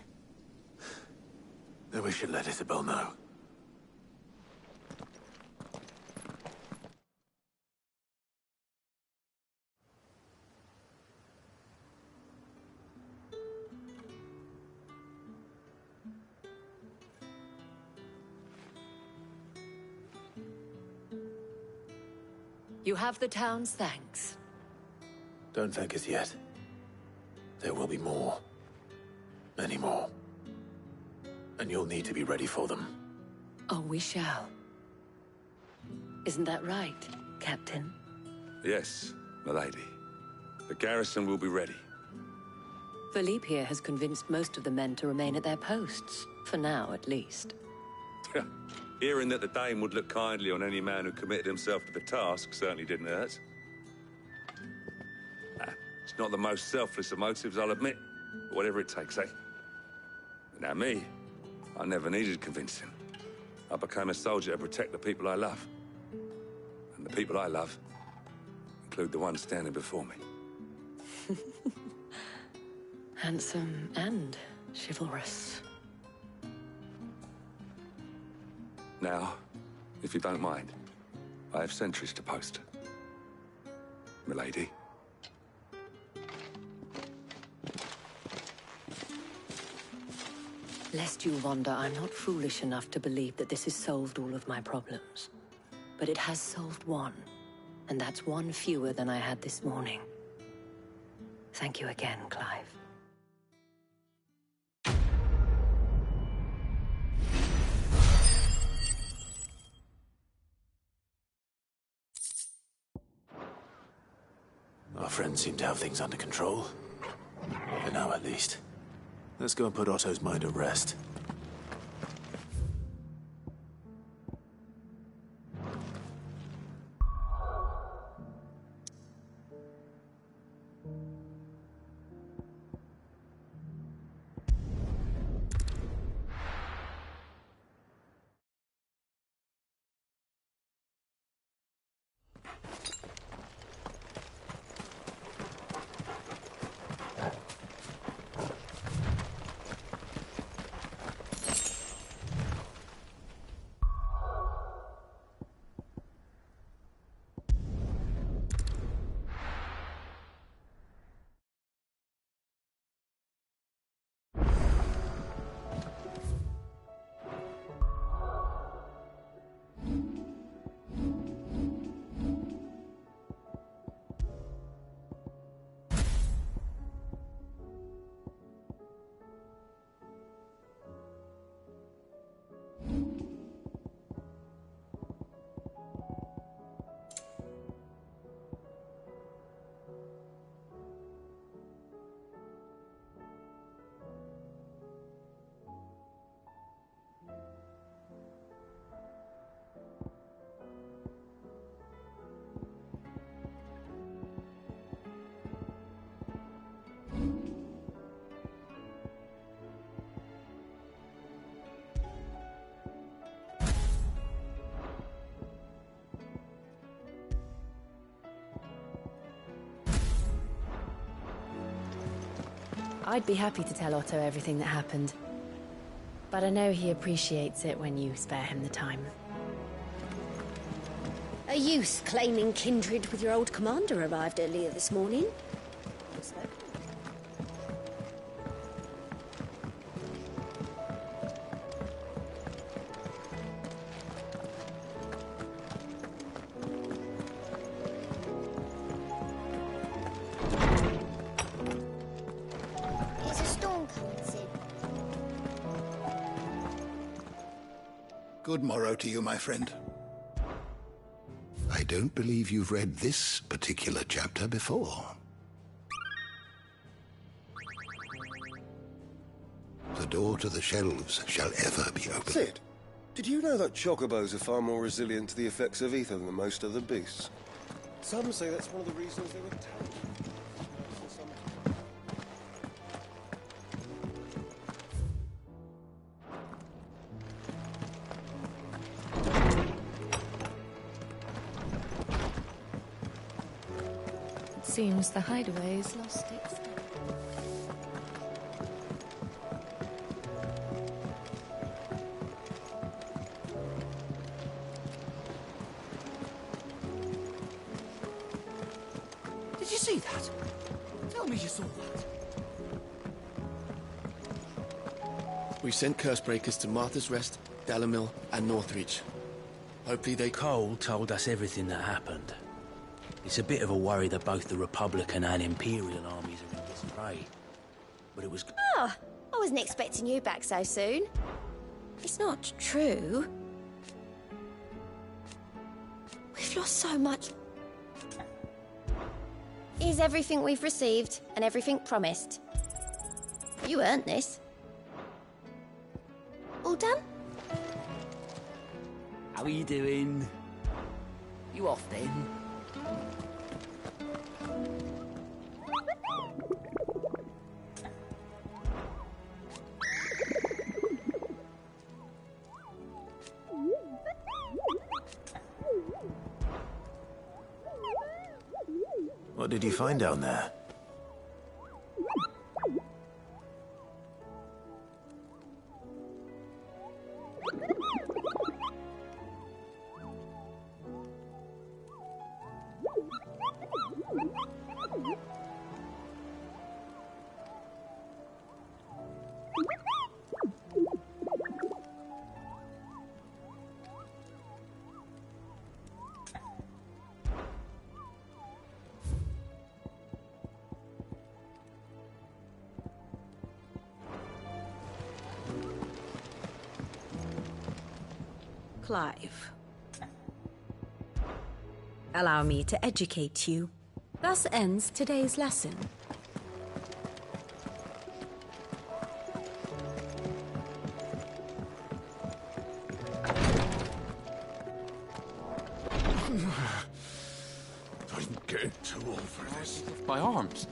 Speaker 2: Then we should let Isabel know.
Speaker 4: You have the town's thanks.
Speaker 2: Don't thank us yet. There will be more. Many more. And you'll need to be ready for them.
Speaker 4: Oh, we shall. Isn't that right, Captain?
Speaker 8: Yes, milady. The garrison will be ready.
Speaker 4: Philippe here has convinced most of the men to remain at their posts. For now, at least.
Speaker 8: Hearing that the Dane would look kindly on any man who committed himself to the task certainly didn't hurt. It's not the most selfless of motives, I'll admit. But whatever it takes, eh? Now me, I never needed convincing. I became a soldier to protect the people I love. And the people I love include the ones standing before me.
Speaker 4: Handsome and chivalrous.
Speaker 8: Now, if you don't mind, I have sentries to post. Milady.
Speaker 4: Lest you wonder, I'm not foolish enough to believe that this has solved all of my problems. But it has solved one, and that's one fewer than I had this morning. Thank you again, Clive.
Speaker 2: Our friends seem to have things under control. For now, at least. Let's go and put Otto's mind at rest.
Speaker 19: I'd be happy to tell Otto everything that happened. But I know he appreciates it when you spare him the time.
Speaker 10: A youth claiming kindred with your old commander arrived earlier this morning.
Speaker 20: There's a storm coming, Sid.
Speaker 21: Good morrow to you, my friend. I don't believe you've read this particular chapter before. The door to the shelves shall ever be open.
Speaker 22: Sid, did you know that chocobos are far more resilient to the effects of ether than most other beasts? Some say that's one of the reasons they were tamed.
Speaker 19: It seems the hideaway's lost its...
Speaker 12: Did you see that? Tell me you saw that. We sent Cursebreakers to Martha's Rest, Dalamil, and Northreach. Hopefully they...
Speaker 5: Cole told us everything that happened. It's a bit of a worry that both the Republican and Imperial armies are in disarray. But it was...
Speaker 10: Oh, I wasn't expecting you back so soon. It's not true. We've lost so much. Here's everything we've received and everything promised. You earned this. All done?
Speaker 11: How are you doing? You off then?
Speaker 2: What did you find down there?
Speaker 20: Clive. Allow me to educate you. Thus ends today's lesson.
Speaker 21: Don't get too old for this.
Speaker 23: My arms.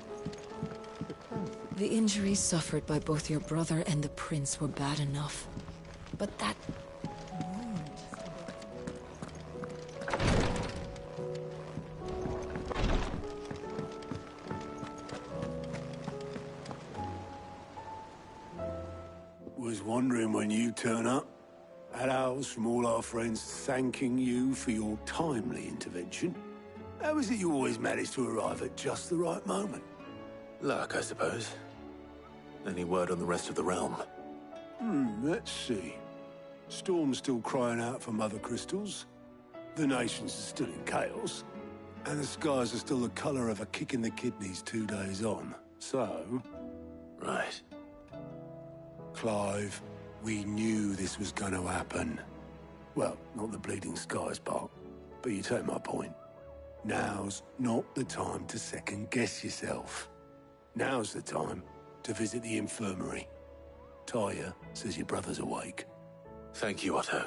Speaker 24: The injuries suffered by both your brother and the prince were bad enough. But that wound...
Speaker 21: Was wondering when you turn up. Had owls from all our friends thanking you for your timely intervention. How is it you always manage to arrive at just the right moment?
Speaker 2: Luck, I suppose. Any word on the rest of the realm?
Speaker 21: Let's see. Storm's still crying out for mother crystals. The nations are still in chaos. And the skies are still the colour of a kick in the kidneys 2 days on. So...
Speaker 2: Right.
Speaker 21: Clive, we knew this was going to happen. Well, not the bleeding skies part, but you take my point. Now's not the time to second-guess yourself. Now's the time to visit the infirmary. Tyre says your brother's awake.
Speaker 2: Thank you, Otto.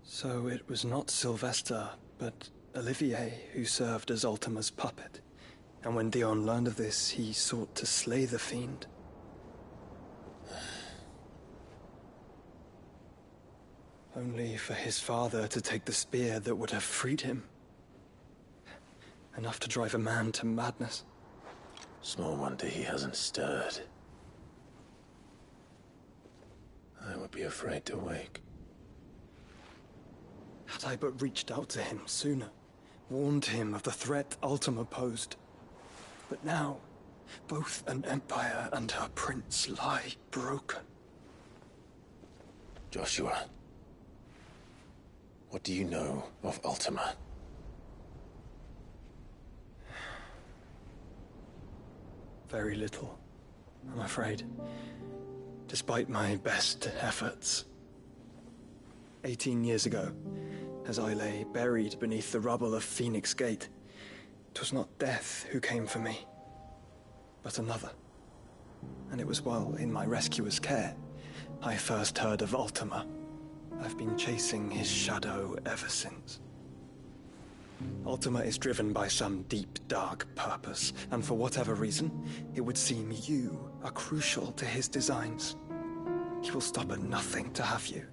Speaker 25: So it was not Sylvester, but Olivier who served as Ultima's puppet. And when Dion learned of this, he sought to slay the fiend. Only for his father to take the spear that would have freed him. Enough to drive a man to madness.
Speaker 2: Small wonder he hasn't stirred. I would be afraid to wake.
Speaker 25: Had I but reached out to him sooner, warned him of the threat Ultima posed. But now, both an empire and her prince lie broken.
Speaker 2: Joshua, what do you know of Ultima?
Speaker 25: Very little, I'm afraid. Despite my best efforts. 18 years ago, as I lay buried beneath the rubble of Phoenix Gate, 'twas not death who came for me, but another. And it was while in my rescuer's care, I first heard of Ultima. I've been chasing his shadow ever since. Ultima is driven by some deep, dark purpose, and for whatever reason, it would seem you are crucial to his designs. He will stop at nothing to have you,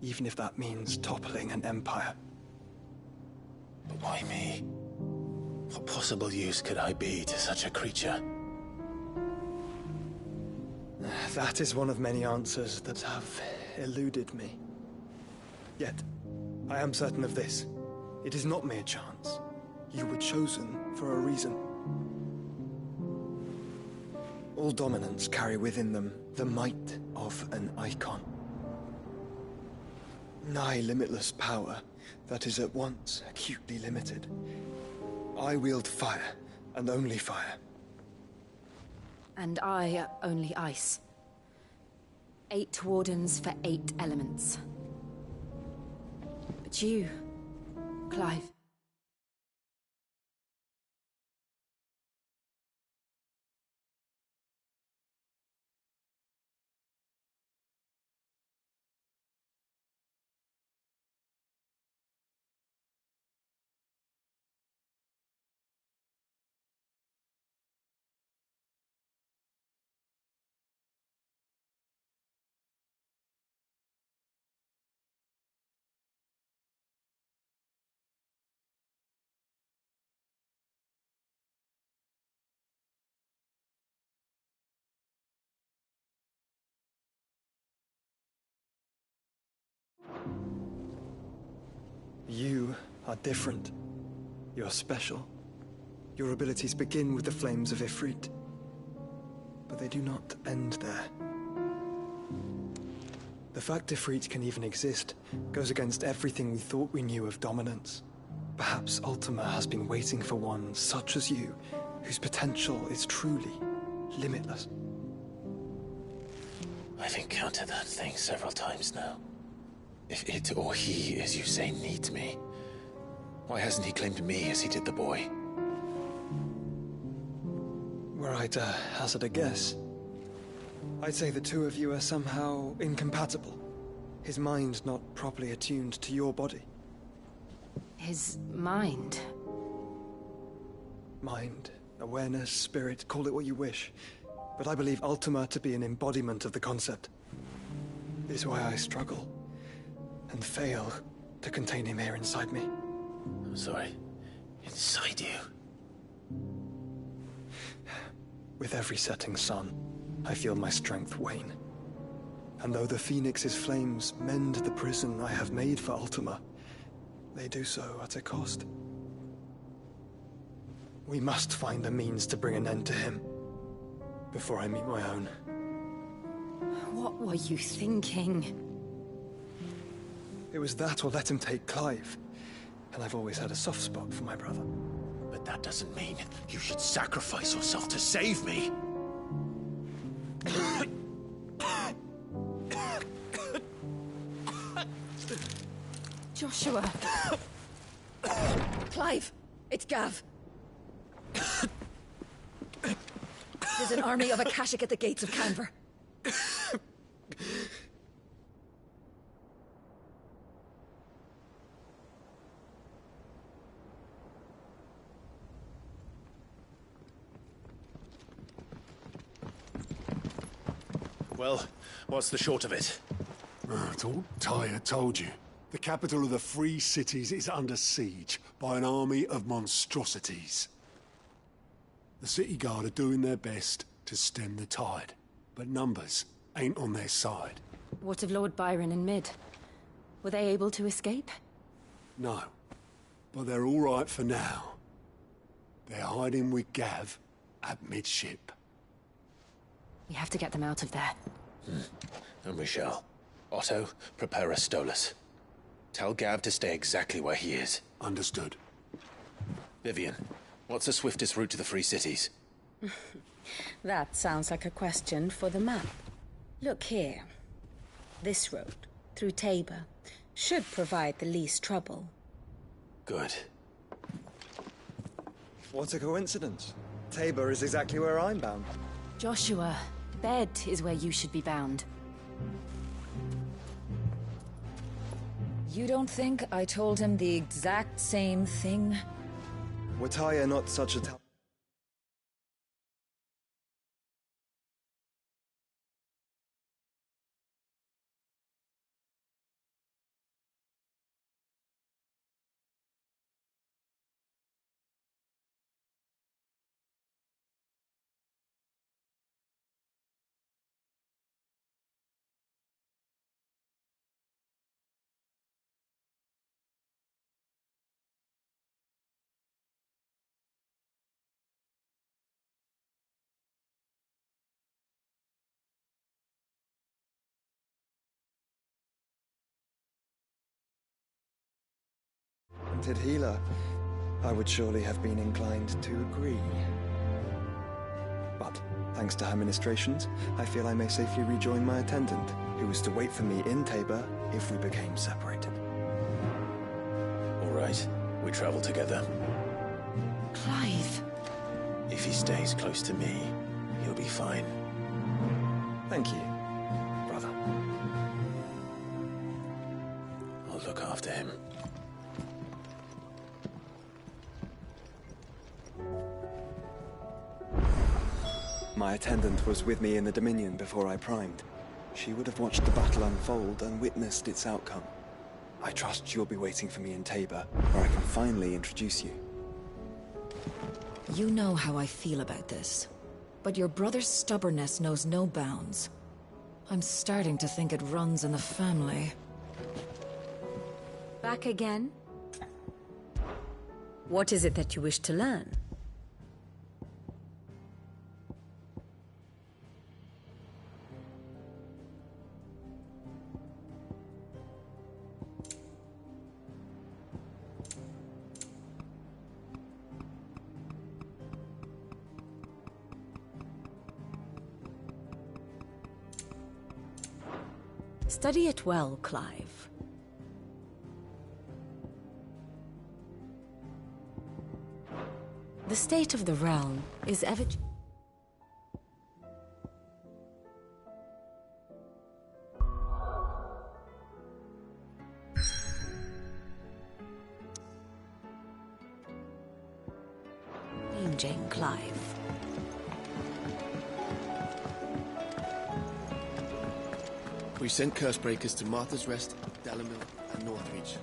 Speaker 25: even if that means toppling an empire.
Speaker 2: But why me? What possible use could I be to such a creature?
Speaker 25: That is one of many answers that have eluded me. Yet, I am certain of this. It is not mere chance. You were chosen for a reason. All dominants carry within them the might of an icon. Nigh limitless power that is at once acutely limited. I wield fire, and only fire.
Speaker 19: And I only ice. 8 wardens for 8 elements. But you, Clive.
Speaker 25: You are different. You're special. Your abilities begin with the flames of Ifrit. But they do not end there. The fact Ifrit can even exist goes against everything we thought we knew of dominance. Perhaps Ultima has been waiting for one such as you, whose potential is truly limitless.
Speaker 2: I've encountered that thing several times now. If it or he, as you say, needs me, why hasn't he claimed me as he did the boy?
Speaker 25: Were I to hazard a guess, I'd say the two of you are somehow incompatible. His mind not properly attuned to your body.
Speaker 19: His mind?
Speaker 25: Mind, awareness, spirit, call it what you wish. But I believe Ultima to be an embodiment of the concept. This is why I struggle and fail to contain him here inside me.
Speaker 2: I'm sorry. Inside you?
Speaker 25: With every setting sun, I feel my strength wane. And though the Phoenix's flames mend the prison I have made for Ultima, they do so at a cost. We must find a means to bring an end to him before I meet my own.
Speaker 19: What were you thinking?
Speaker 25: It was that or let him take Clive. And I've always had a soft spot for my brother.
Speaker 2: But that doesn't mean you should sacrifice yourself to save me.
Speaker 3: Joshua. Clive, it's Gav. There's an army of Akashic at the gates of Canver.
Speaker 2: Well, what's the short of it?
Speaker 21: It's all Tyre told you. The capital of the Free Cities is under siege by an army of monstrosities. The city guard are doing their best to stem the tide, but numbers ain't on their side.
Speaker 19: What of Lord Byron and Mid? Were they able to escape?
Speaker 21: No, but they're all right for now. They're hiding with Gav at midship.
Speaker 19: We have to get them out of there.
Speaker 2: And we shall. Otto, prepare a Stolas. Tell Gav to stay exactly where he is.
Speaker 21: Understood.
Speaker 2: Vivian, what's the swiftest route to the Free Cities?
Speaker 20: That sounds like a question for the map. Look here. This road, through Tabor, should provide the least trouble.
Speaker 2: Good.
Speaker 25: What a coincidence. Tabor is exactly where I'm bound.
Speaker 19: Joshua, bed is where you should be bound.
Speaker 6: You don't think I told him the exact same thing?
Speaker 25: Were Tyre not such a talented healer, I would surely have been inclined to agree. But, thanks to her ministrations, I feel I may safely rejoin my attendant, who was to wait for me in Tabor if we became separated.
Speaker 2: All right, we travel together.
Speaker 6: Clive.
Speaker 2: If he stays close to me, he'll be fine.
Speaker 25: Thank you, brother.
Speaker 2: I'll look after him.
Speaker 25: My attendant was with me in the Dominion before I primed. She would have watched the battle unfold and witnessed its outcome. I trust you'll be waiting for me in Tabor, where I can finally introduce you.
Speaker 6: You know how I feel about this, but your brother's stubbornness knows no bounds. I'm starting to think it runs in the family.
Speaker 20: Back again? What is it that you wish to learn? Study it well, Clive. The state of the realm is ever... changing, Clive.
Speaker 12: We sent Cursebreakers to Martha's Rest, Dalamil, and Northreach.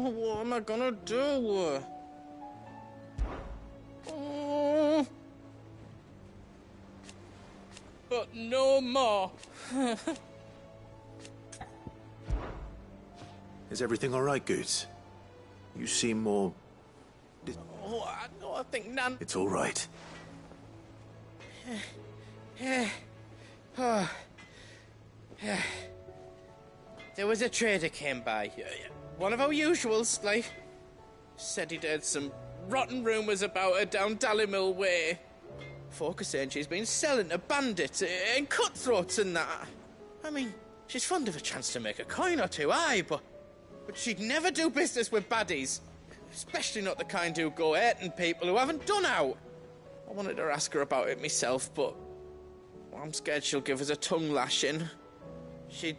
Speaker 7: What am I gonna do? But no more.
Speaker 2: Is everything all right, Goots? You seem more...
Speaker 7: I think Nan...
Speaker 2: It's all right.
Speaker 7: There was a trader came by. One of our usuals, like. Said he'd heard some rotten rumours about her down Dalimil way. Folk are saying she's been selling to bandits and cutthroats and that. I mean, she's fond of a chance to make a coin or two, aye, but she'd never do business with baddies. Especially not the kind who go hurting people who haven't done out. I wanted to ask her about it myself, but I'm scared she'll give us a tongue lashing. She'd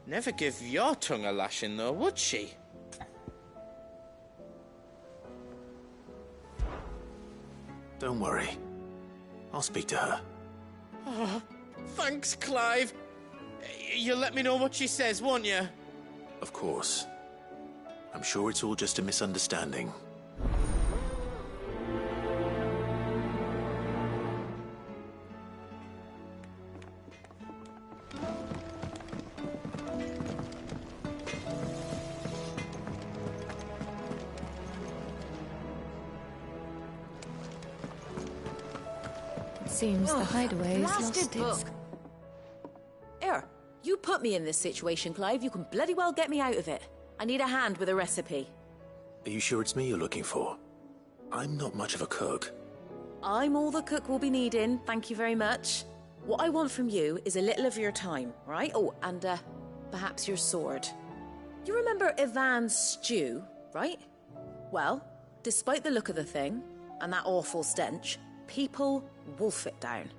Speaker 7: never give your tongue a lashing, though, would she?
Speaker 2: Don't worry. I'll speak to her.
Speaker 7: Oh, thanks, Clive. You'll let me know what she says, won't you?
Speaker 2: Of course. I'm sure it's all just a misunderstanding.
Speaker 1: Seems the hideaway has lost
Speaker 9: blasted
Speaker 1: its...
Speaker 9: book. Here, you put me in this situation, Clive. You can bloody well get me out of it. I need a hand with a recipe.
Speaker 2: Are you sure it's me you're looking for? I'm not much of a cook.
Speaker 9: I'm all the cook will be needing, thank you very much. What I want from you is a little of your time, right? Oh, and perhaps your sword. You remember Ivan's stew, right? Well, despite the look of the thing, and that awful stench, people wolf it down.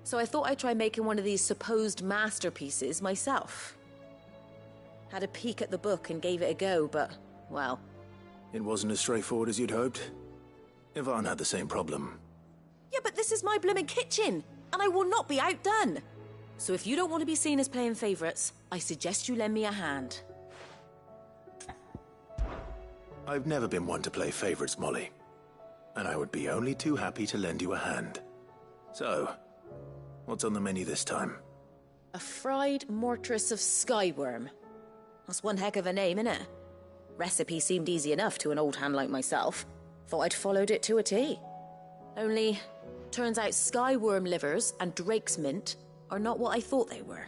Speaker 9: So I thought I'd try making one of these supposed masterpieces myself. Had a peek at the book and gave it a go, but, well...
Speaker 2: It wasn't as straightforward as you'd hoped. Ivan had the same problem.
Speaker 9: Yeah, but this is my blimmin' kitchen, and I will not be outdone. So if you don't want to be seen as playing favourites, I suggest you lend me a hand.
Speaker 2: I've never been one to play favourites, Molly. And I would be only too happy to lend you a hand. So, what's on the menu this time?
Speaker 9: A fried mortress of skyworm. That's one heck of a name, innit? Recipe seemed easy enough to an old hand like myself. Thought I'd followed it to a T. Only, turns out skyworm livers and drake's mint are not what I thought they were.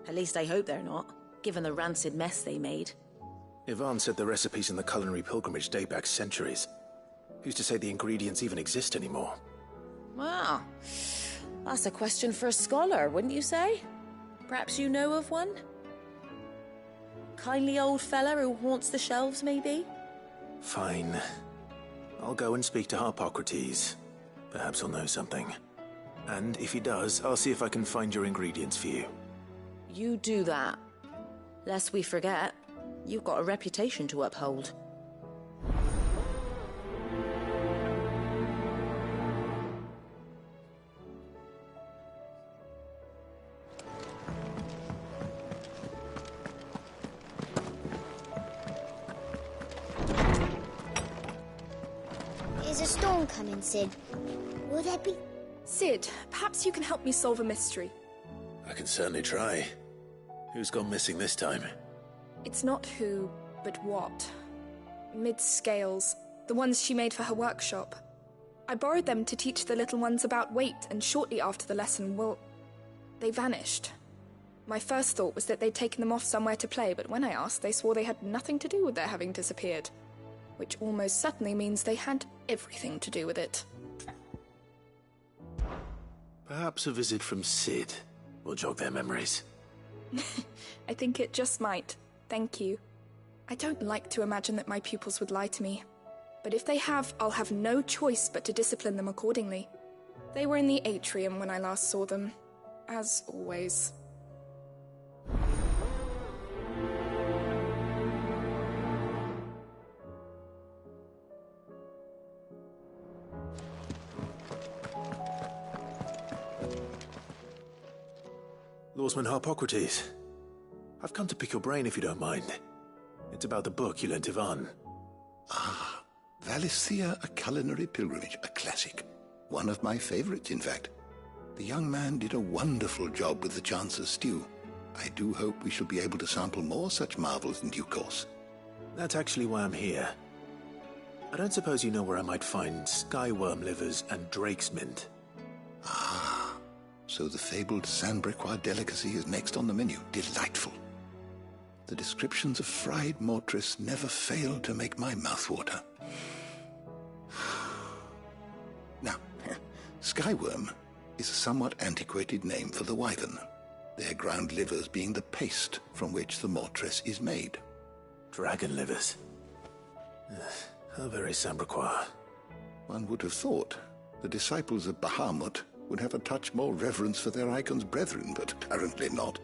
Speaker 9: At least I hope they're not, given the rancid mess they made.
Speaker 2: Ivan said the recipes in the culinary pilgrimage date back centuries. Who's to say the ingredients even exist anymore?
Speaker 9: Well, that's a question for a scholar, wouldn't you say? Perhaps you know of one? Kindly old fella who haunts the shelves, maybe?
Speaker 2: Fine. I'll go and speak to Harpocrates. Perhaps he'll know something. And if he does, I'll see if I can find your ingredients for you.
Speaker 9: You do that. Lest we forget, you've got a reputation to uphold.
Speaker 10: Is a storm coming, Sid? Will there be...
Speaker 14: Sid, perhaps you can help me solve a mystery.
Speaker 2: I can certainly try. Who's gone missing this time?
Speaker 14: It's not who, but what. Mid's scales, the ones she made for her workshop. I borrowed them to teach the little ones about weight, and shortly after the lesson, well, they vanished. My first thought was that they'd taken them off somewhere to play, but when I asked, they swore they had nothing to do with their having disappeared. Which almost certainly means they had everything to do with it.
Speaker 2: Perhaps a visit from Sid will jog their memories.
Speaker 14: I think it just might. Thank you. I don't like to imagine that my pupils would lie to me. But if they have, I'll have no choice but to discipline them accordingly. They were in the atrium when I last saw them. As always.
Speaker 2: Lawsman Harpocrates. I've come to pick your brain if you don't mind. It's about the book you lent Ivan.
Speaker 17: Ah, Valisthea, A Culinary Pilgrimage, a classic. One of my favorites, in fact. The young man did a wonderful job with the Chance's stew. I do hope we shall be able to sample more such marvels in due course.
Speaker 2: That's actually why I'm here. I don't suppose you know where I might find skyworm livers and drake's mint.
Speaker 17: Ah, so the fabled Sandbrequois delicacy is next on the menu. Delightful. The descriptions of fried mortress never failed to make my mouth water. Now, skyworm is a somewhat antiquated name for the wyvern, their ground livers being the paste from which the mortress is made.
Speaker 2: Dragon livers. How very Sandbrequois.
Speaker 17: One would have thought the disciples of Bahamut would have a touch more reverence for their icon's brethren, but apparently not.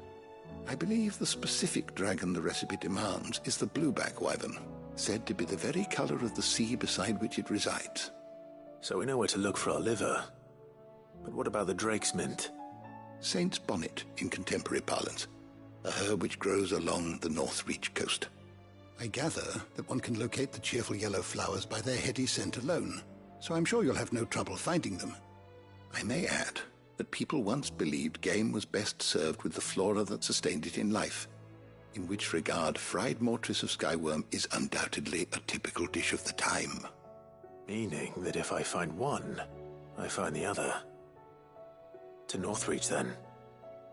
Speaker 17: I believe the specific dragon the recipe demands is the blueback wyvern, said to be the very color of the sea beside which it resides.
Speaker 2: So we know where to look for our liver. But what about the drake's mint?
Speaker 17: Saint's bonnet in contemporary parlance, a herb which grows along the North Reach coast. I gather that one can locate the cheerful yellow flowers by their heady scent alone, so I'm sure you'll have no trouble finding them. I may add that people once believed game was best served with the flora that sustained it in life, in which regard fried mortress of skyworm is undoubtedly a typical dish of the time.
Speaker 2: Meaning that if I find one, I find the other. To Northreach, then.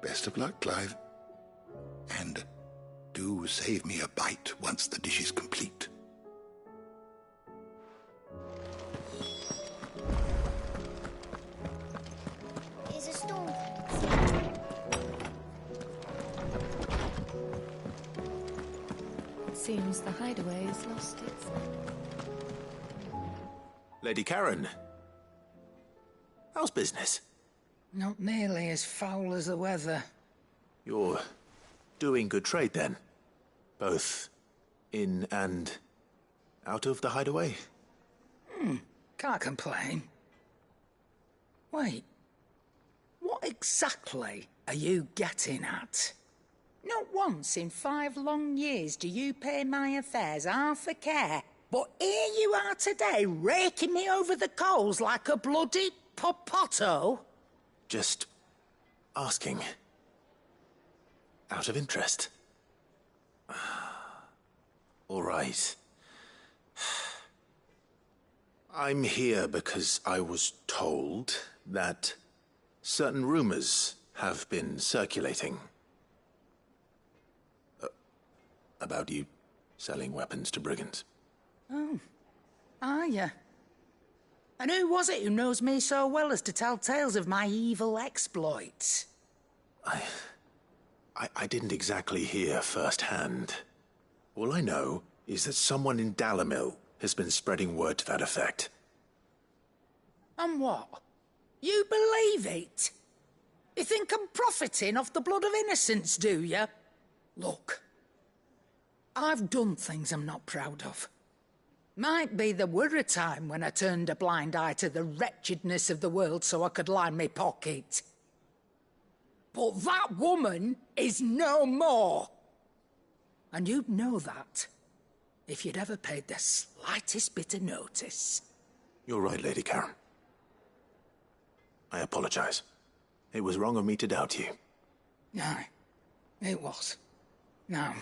Speaker 17: Best of luck, Clive. And do save me a bite once the dish is complete.
Speaker 10: Is a storm.
Speaker 1: Seems the hideaway has lost its...
Speaker 2: Lady Karen. How's business?
Speaker 13: Not nearly as foul as the weather.
Speaker 2: You're doing good trade, then? Both in and out of the hideaway?
Speaker 13: Can't complain. Wait. What exactly are you getting at?
Speaker 20: Not once in 5 long years do you pay my affairs half a care. But here you are today, raking me over the coals like a bloody popoto.
Speaker 2: Just asking. Out of interest. All right. I'm here because I was told that certain rumors have been circulating. About you selling weapons to brigands.
Speaker 13: Oh, are you? And who was it who knows me so well as to tell tales of my evil exploits?
Speaker 2: I didn't exactly hear firsthand. All I know is that someone in Dalimil has been spreading word to that effect.
Speaker 13: And what? You believe it? You think I'm profiting off the blood of innocents, do you? Look, I've done things I'm not proud of. Might be there were a time when I turned a blind eye to the wretchedness of the world so I could line my pocket. But that woman is no more. And you'd know that if you'd ever paid the slightest bit of notice.
Speaker 2: You're right, Lady Karen. I apologize. It was wrong of me to doubt you.
Speaker 13: Aye, it was. Now,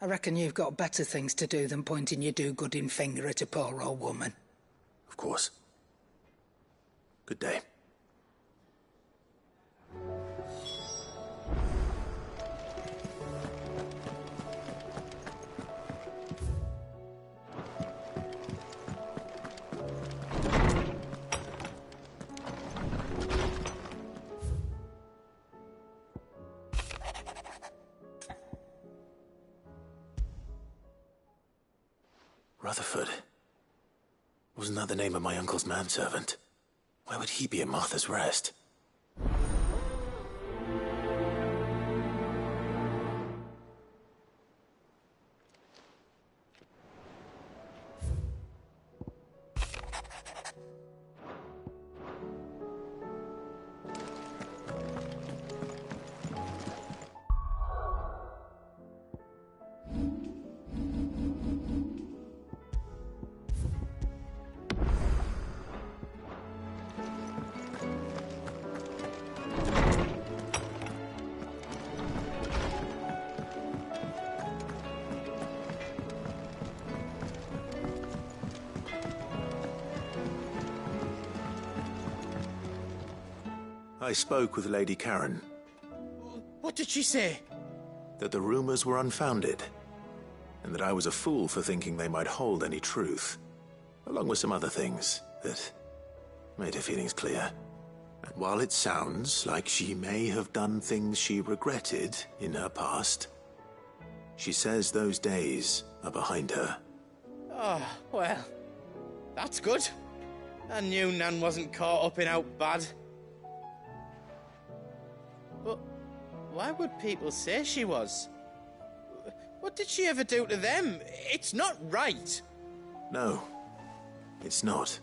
Speaker 13: I reckon you've got better things to do than pointing your do-gooding finger at a poor old woman.
Speaker 2: Of course. Good day. Rutherford. Wasn't that the name of my uncle's manservant? Why would he be at Martha's Rest? I spoke with Lady Karen.
Speaker 7: What did she say?
Speaker 2: That the rumors were unfounded, and that I was a fool for thinking they might hold any truth, along with some other things that made her feelings clear. And while it sounds like she may have done things she regretted in her past, she says those days are behind her.
Speaker 7: Oh, well, that's good. I knew Nan wasn't caught up in out bad. But why would people say she was? What did she ever do to them? It's not right.
Speaker 2: No, it's not.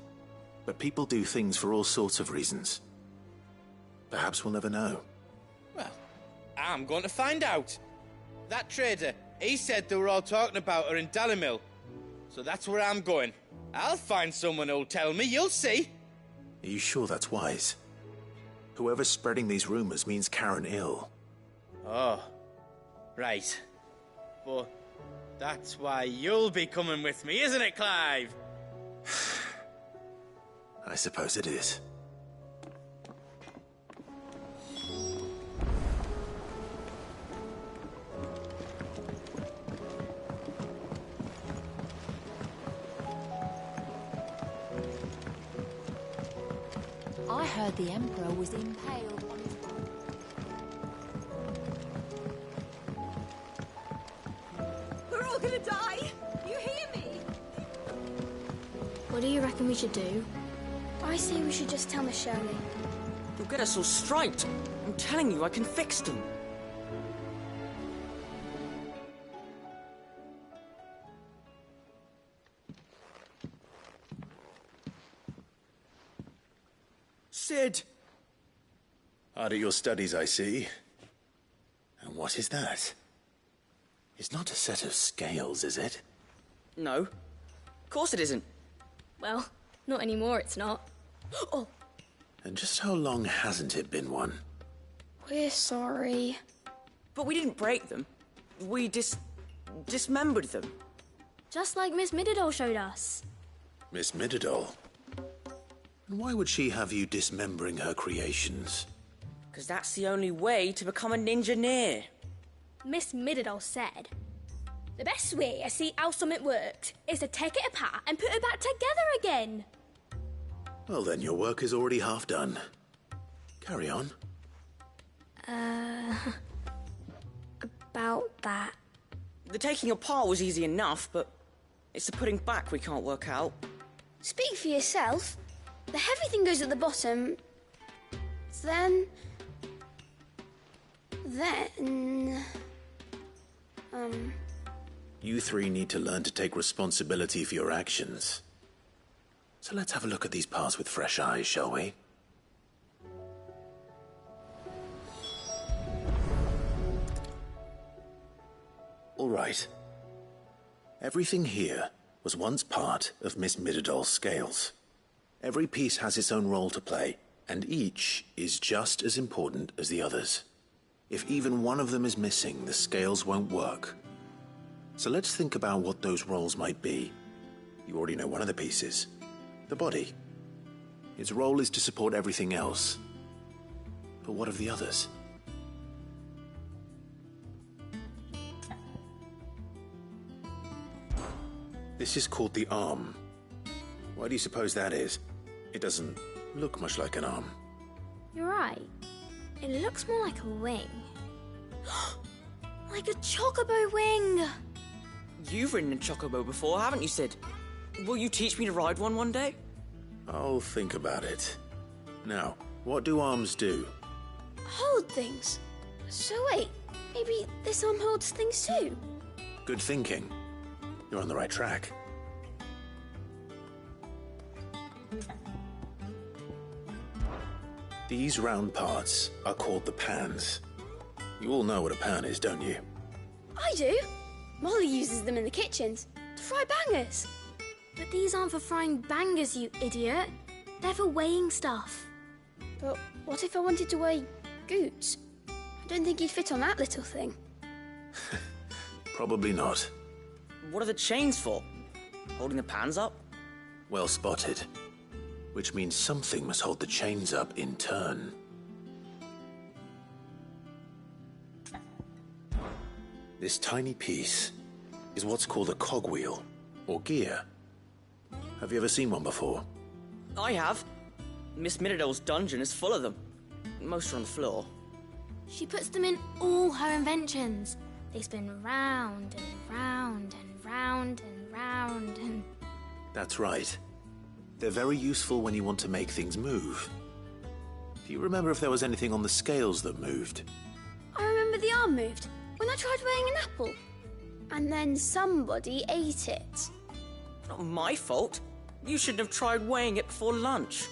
Speaker 2: But people do things for all sorts of reasons. Perhaps we'll never know.
Speaker 7: Well, I'm going to find out. That trader, he said they were all talking about her in Dalimil. So that's where I'm going. I'll find someone who'll tell me, you'll see.
Speaker 2: Are you sure that's wise? Whoever's spreading these rumors means Karen ill.
Speaker 7: Oh, right. But that's why you'll be coming with me, isn't it, Clive?
Speaker 2: I suppose it is.
Speaker 19: heard the Emperor was impaled on his...
Speaker 14: We're all gonna die! You hear me?
Speaker 8: What do you reckon we should do? I say we should just tell Miss Shirley.
Speaker 15: You'll get us all striped. I'm telling you, I can fix them.
Speaker 2: Sid! Hard at your studies, I see. And what is that? It's not a set of scales, is it?
Speaker 15: No. Of course it isn't.
Speaker 8: Well, not anymore, it's not. Oh!
Speaker 2: And just how long hasn't it been one?
Speaker 8: We're sorry.
Speaker 15: But we didn't break them. We dismembered them.
Speaker 8: Just like Miss Mididol showed us.
Speaker 2: Miss Mididol? And why would she have you dismembering her creations?
Speaker 15: Because that's the only way to become a ninja-neer.
Speaker 8: Miss Mididol said, the best way I see how something worked is to take it apart and put it back together again.
Speaker 2: Well then, your work is already half done. Carry on.
Speaker 8: About that.
Speaker 15: The taking apart was easy enough, but it's the putting back we can't work out.
Speaker 8: Speak for yourself. The heavy thing goes at the bottom. Then...
Speaker 2: You three need to learn to take responsibility for your actions. So let's have a look at these parts with fresh eyes, shall we? All right. Everything here was once part of Miss Mididol's scales. Every piece has its own role to play, and each is just as important as the others. If even one of them is missing, the scales won't work. So let's think about what those roles might be. You already know one of the pieces. The body. Its role is to support everything else. But what of the others? This is called the arm. Why do you suppose that is? It doesn't look much like an arm.
Speaker 8: You're right. It looks more like a wing. Like a chocobo wing!
Speaker 15: You've ridden a chocobo before, haven't you, Sid? Will you teach me to ride one day?
Speaker 2: I'll think about it. Now, what do arms do?
Speaker 8: Hold things. So wait, maybe this arm holds things too?
Speaker 2: Good thinking. You're on the right track. These round parts are called the pans. You all know what a pan is, don't you?
Speaker 8: I do. Molly uses them in the kitchens to fry bangers. But these aren't for frying bangers, you idiot. They're for weighing stuff. But what if I wanted to weigh Goots? I don't think he'd fit on that little thing.
Speaker 2: Probably not.
Speaker 15: What are the chains for? Holding the pans up?
Speaker 2: Well spotted. Which means something must hold the chains up in turn. This tiny piece is what's called a cogwheel, or gear. Have you ever seen one before?
Speaker 15: I have. Miss Mididol's dungeon is full of them. Most are on the floor.
Speaker 8: She puts them in all her inventions. They spin round and round and round and round and...
Speaker 2: That's right. They're very useful when you want to make things move. Do you remember if there was anything on the scales that moved?
Speaker 8: I remember the arm moved when I tried weighing an apple. And then somebody ate it.
Speaker 15: Not my fault. You shouldn't have tried weighing it before lunch.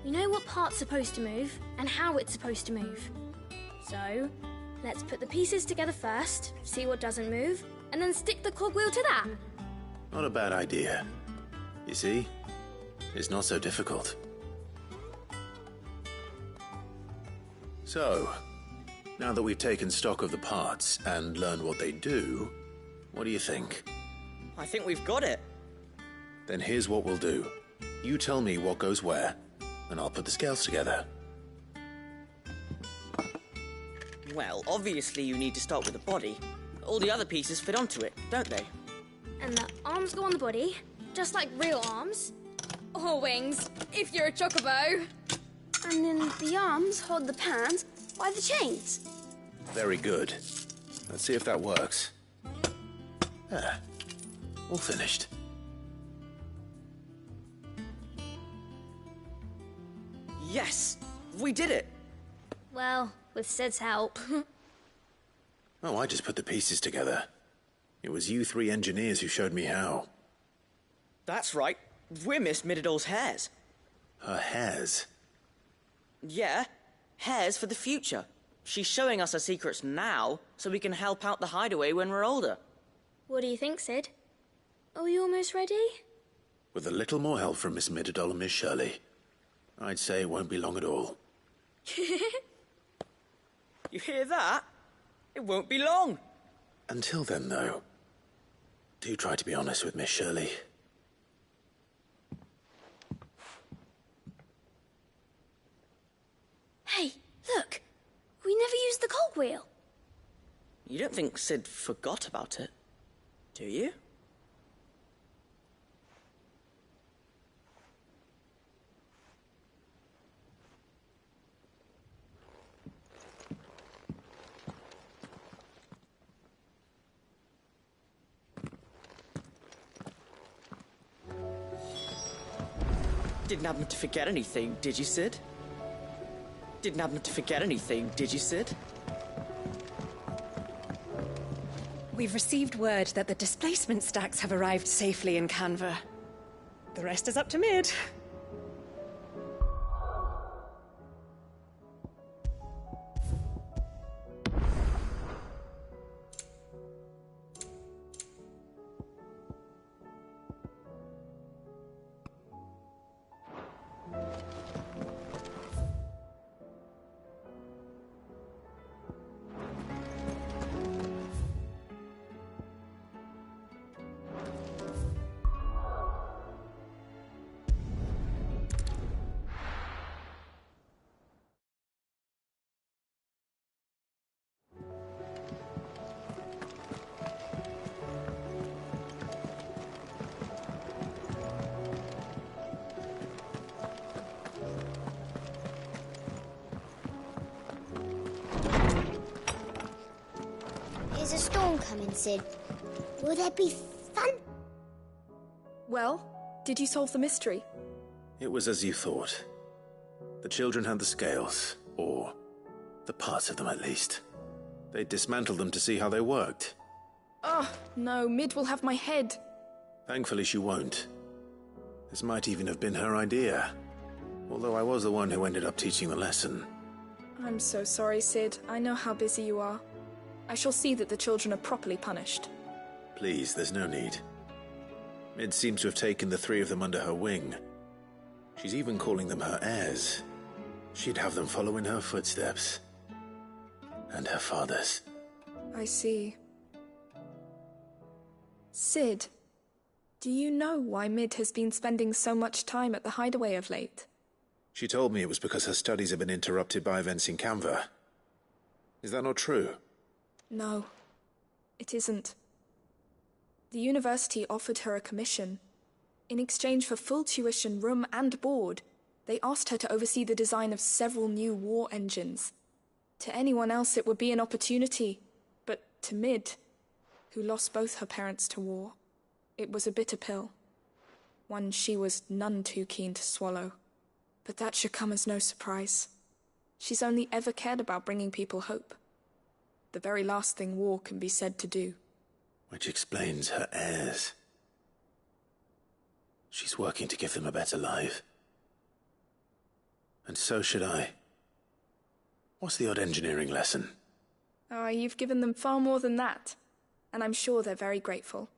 Speaker 8: We know what part's supposed to move and how it's supposed to move. So, let's put the pieces together first, see what doesn't move, and then stick the cogwheel to that.
Speaker 2: Not a bad idea. You see? It's not so difficult. So, now that we've taken stock of the parts and learned what they do, what do you think?
Speaker 15: I think we've got it.
Speaker 2: Then here's what we'll do. You tell me what goes where, and I'll put the scales together.
Speaker 15: Well, obviously you need to start with the body. All the other pieces fit onto it, don't they?
Speaker 8: And the arms go on the body, just like real arms. Or wings, if you're a chocobo. And then the arms hold the pans by the chains.
Speaker 2: Very good. Let's see if that works. Ah, all finished.
Speaker 15: Yes! We did it!
Speaker 8: Well, with Sid's help.
Speaker 2: Oh, I just put the pieces together. It was you three engineers who showed me how.
Speaker 15: That's right. We're Miss Mididol's hairs.
Speaker 2: Her hairs?
Speaker 15: Yeah, hairs for the future. She's showing us her secrets now, so we can help out the hideaway when we're older.
Speaker 8: What do you think, Sid? Are we almost ready?
Speaker 2: With a little more help from Miss Mididol and Miss Shirley, I'd say it won't be long at all.
Speaker 15: You hear that? It won't be long.
Speaker 2: Until then, though, do try to be honest with Miss Shirley.
Speaker 8: Hey, look! We never used the cogwheel.
Speaker 15: You don't think Sid forgot about it, do you? Didn't happen to forget anything, did you, Sid? Didn't happen to forget anything, did you, Sid?
Speaker 4: We've received word that the displacement stacks have arrived safely in Canva. The rest is up to Mid.
Speaker 16: Is a storm coming, Sid? Will there be fun?
Speaker 14: Well, did you solve the mystery?
Speaker 2: It was as you thought. The children had the scales, or the parts of them at least. They dismantled them to see how they worked.
Speaker 14: Oh, no, Mid will have my head.
Speaker 2: Thankfully she won't. This might even have been her idea. Although I was the one who ended up teaching the lesson.
Speaker 14: I'm so sorry, Sid. I know how busy you are. I shall see that the children are properly punished.
Speaker 2: Please, there's no need. Mid seems to have taken the three of them under her wing. She's even calling them her heirs. She'd have them follow in her footsteps. And her father's.
Speaker 14: I see. Sid, do you know why Mid has been spending so much time at the hideaway of late?
Speaker 2: She told me it was because her studies have been interrupted by events in Canva. Is that not true?
Speaker 14: No, it isn't. The university offered her a commission. In exchange for full tuition, room and board, they asked her to oversee the design of several new war engines. To anyone else it would be an opportunity, but to Mid, who lost both her parents to war, it was a bitter pill. One she was none too keen to swallow. But that should come as no surprise. She's only ever cared about bringing people hope. The very last thing war can be said to do.
Speaker 2: Which explains her heirs. She's working to give them a better life. And so should I. What's the odd engineering lesson?
Speaker 14: Ah, you've given them far more than that. And I'm sure they're very grateful.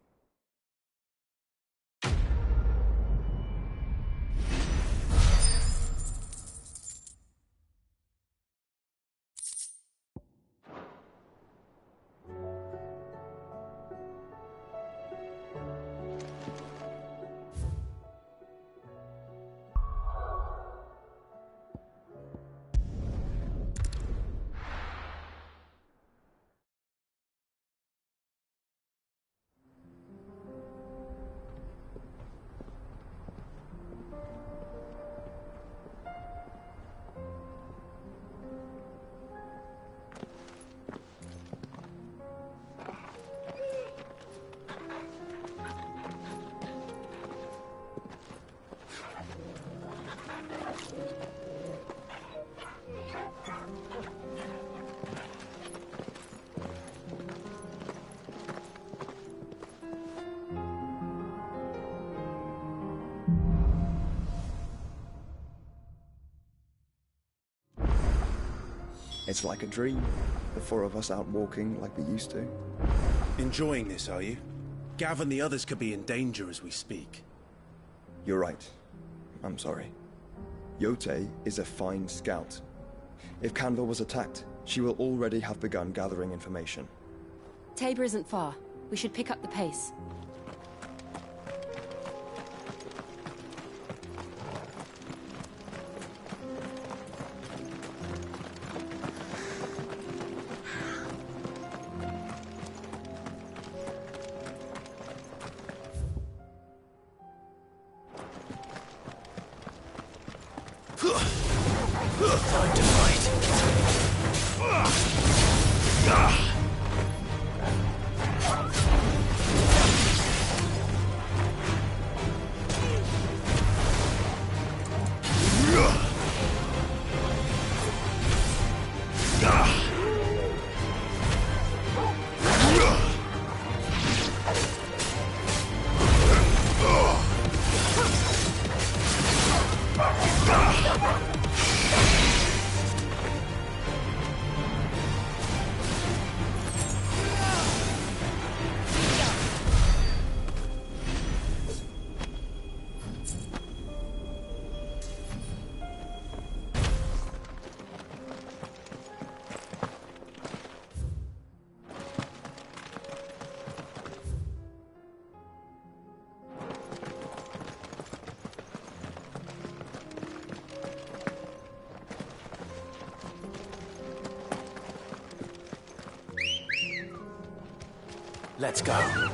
Speaker 5: It's like a dream. The four of us out walking like we used to.
Speaker 11: Enjoying this, are you? Gav and the others could be in danger as we speak.
Speaker 5: You're right. I'm sorry. Yote is a fine scout. If Canva was attacked, she will already have begun gathering information.
Speaker 19: Tabor isn't far. We should pick up the pace.
Speaker 2: Time to fight. Let's go.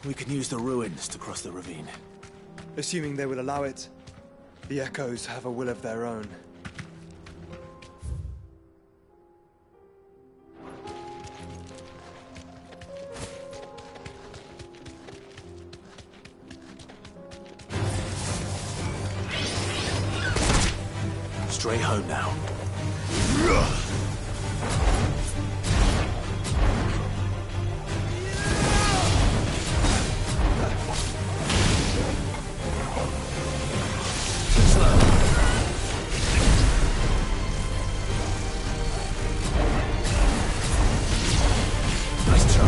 Speaker 2: We can use the ruins to cross the ravine.
Speaker 5: Assuming they will allow it, the Echoes have a will of their own.
Speaker 2: Straight home now. Nice try.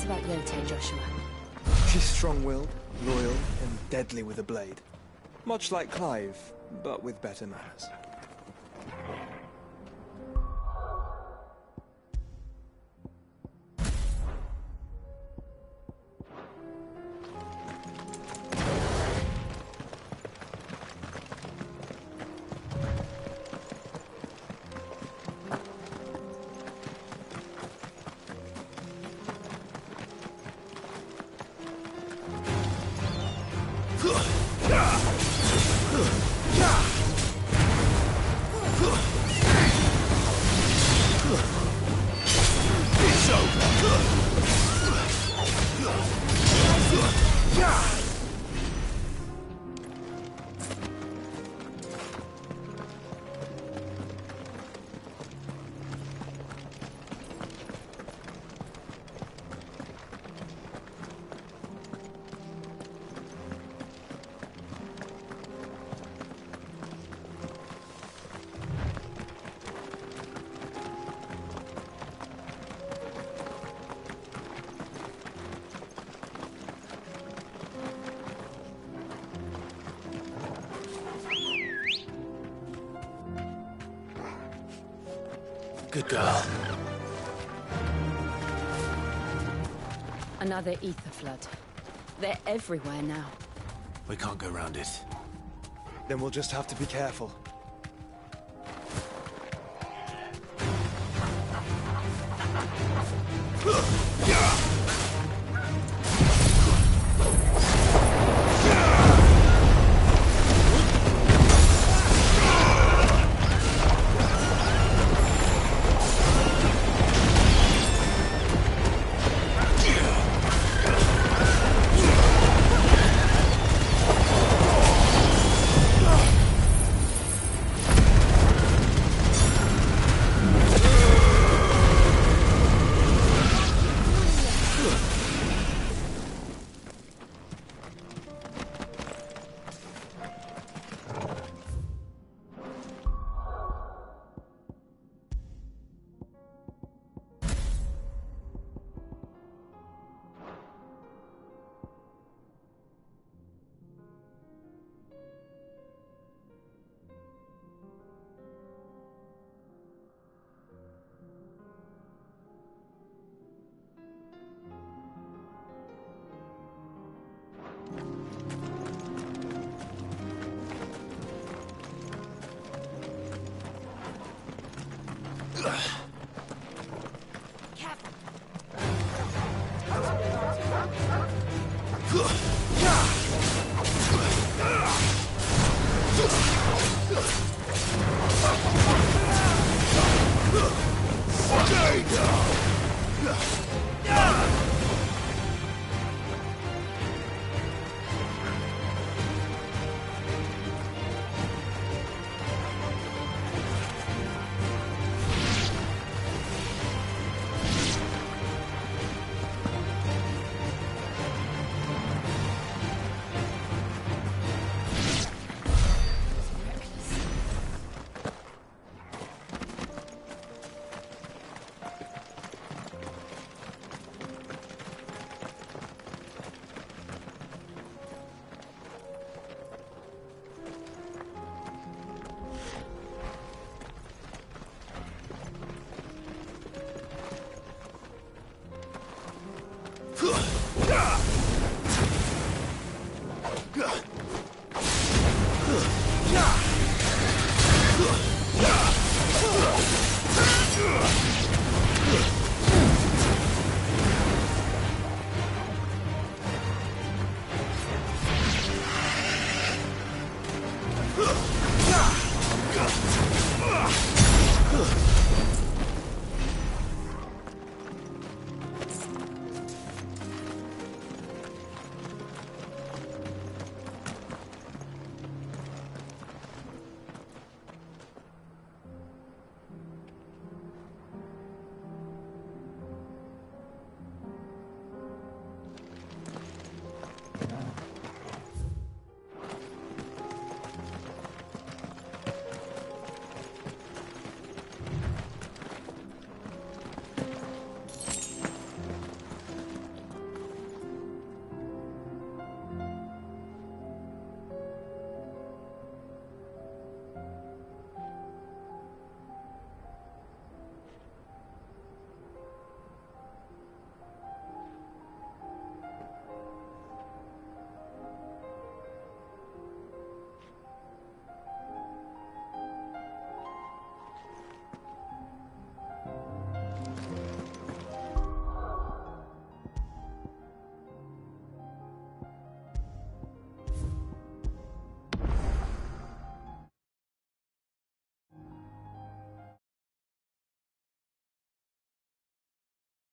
Speaker 19: this about Yote, Joshua?
Speaker 25: She's strong-willed, loyal, and deadly with a blade. Much like Clive, but with better manners.
Speaker 2: Good girl.
Speaker 19: Another ether flood. They're everywhere now.
Speaker 2: We can't go round it.
Speaker 25: Then we'll just have to be careful.
Speaker 2: Yeah!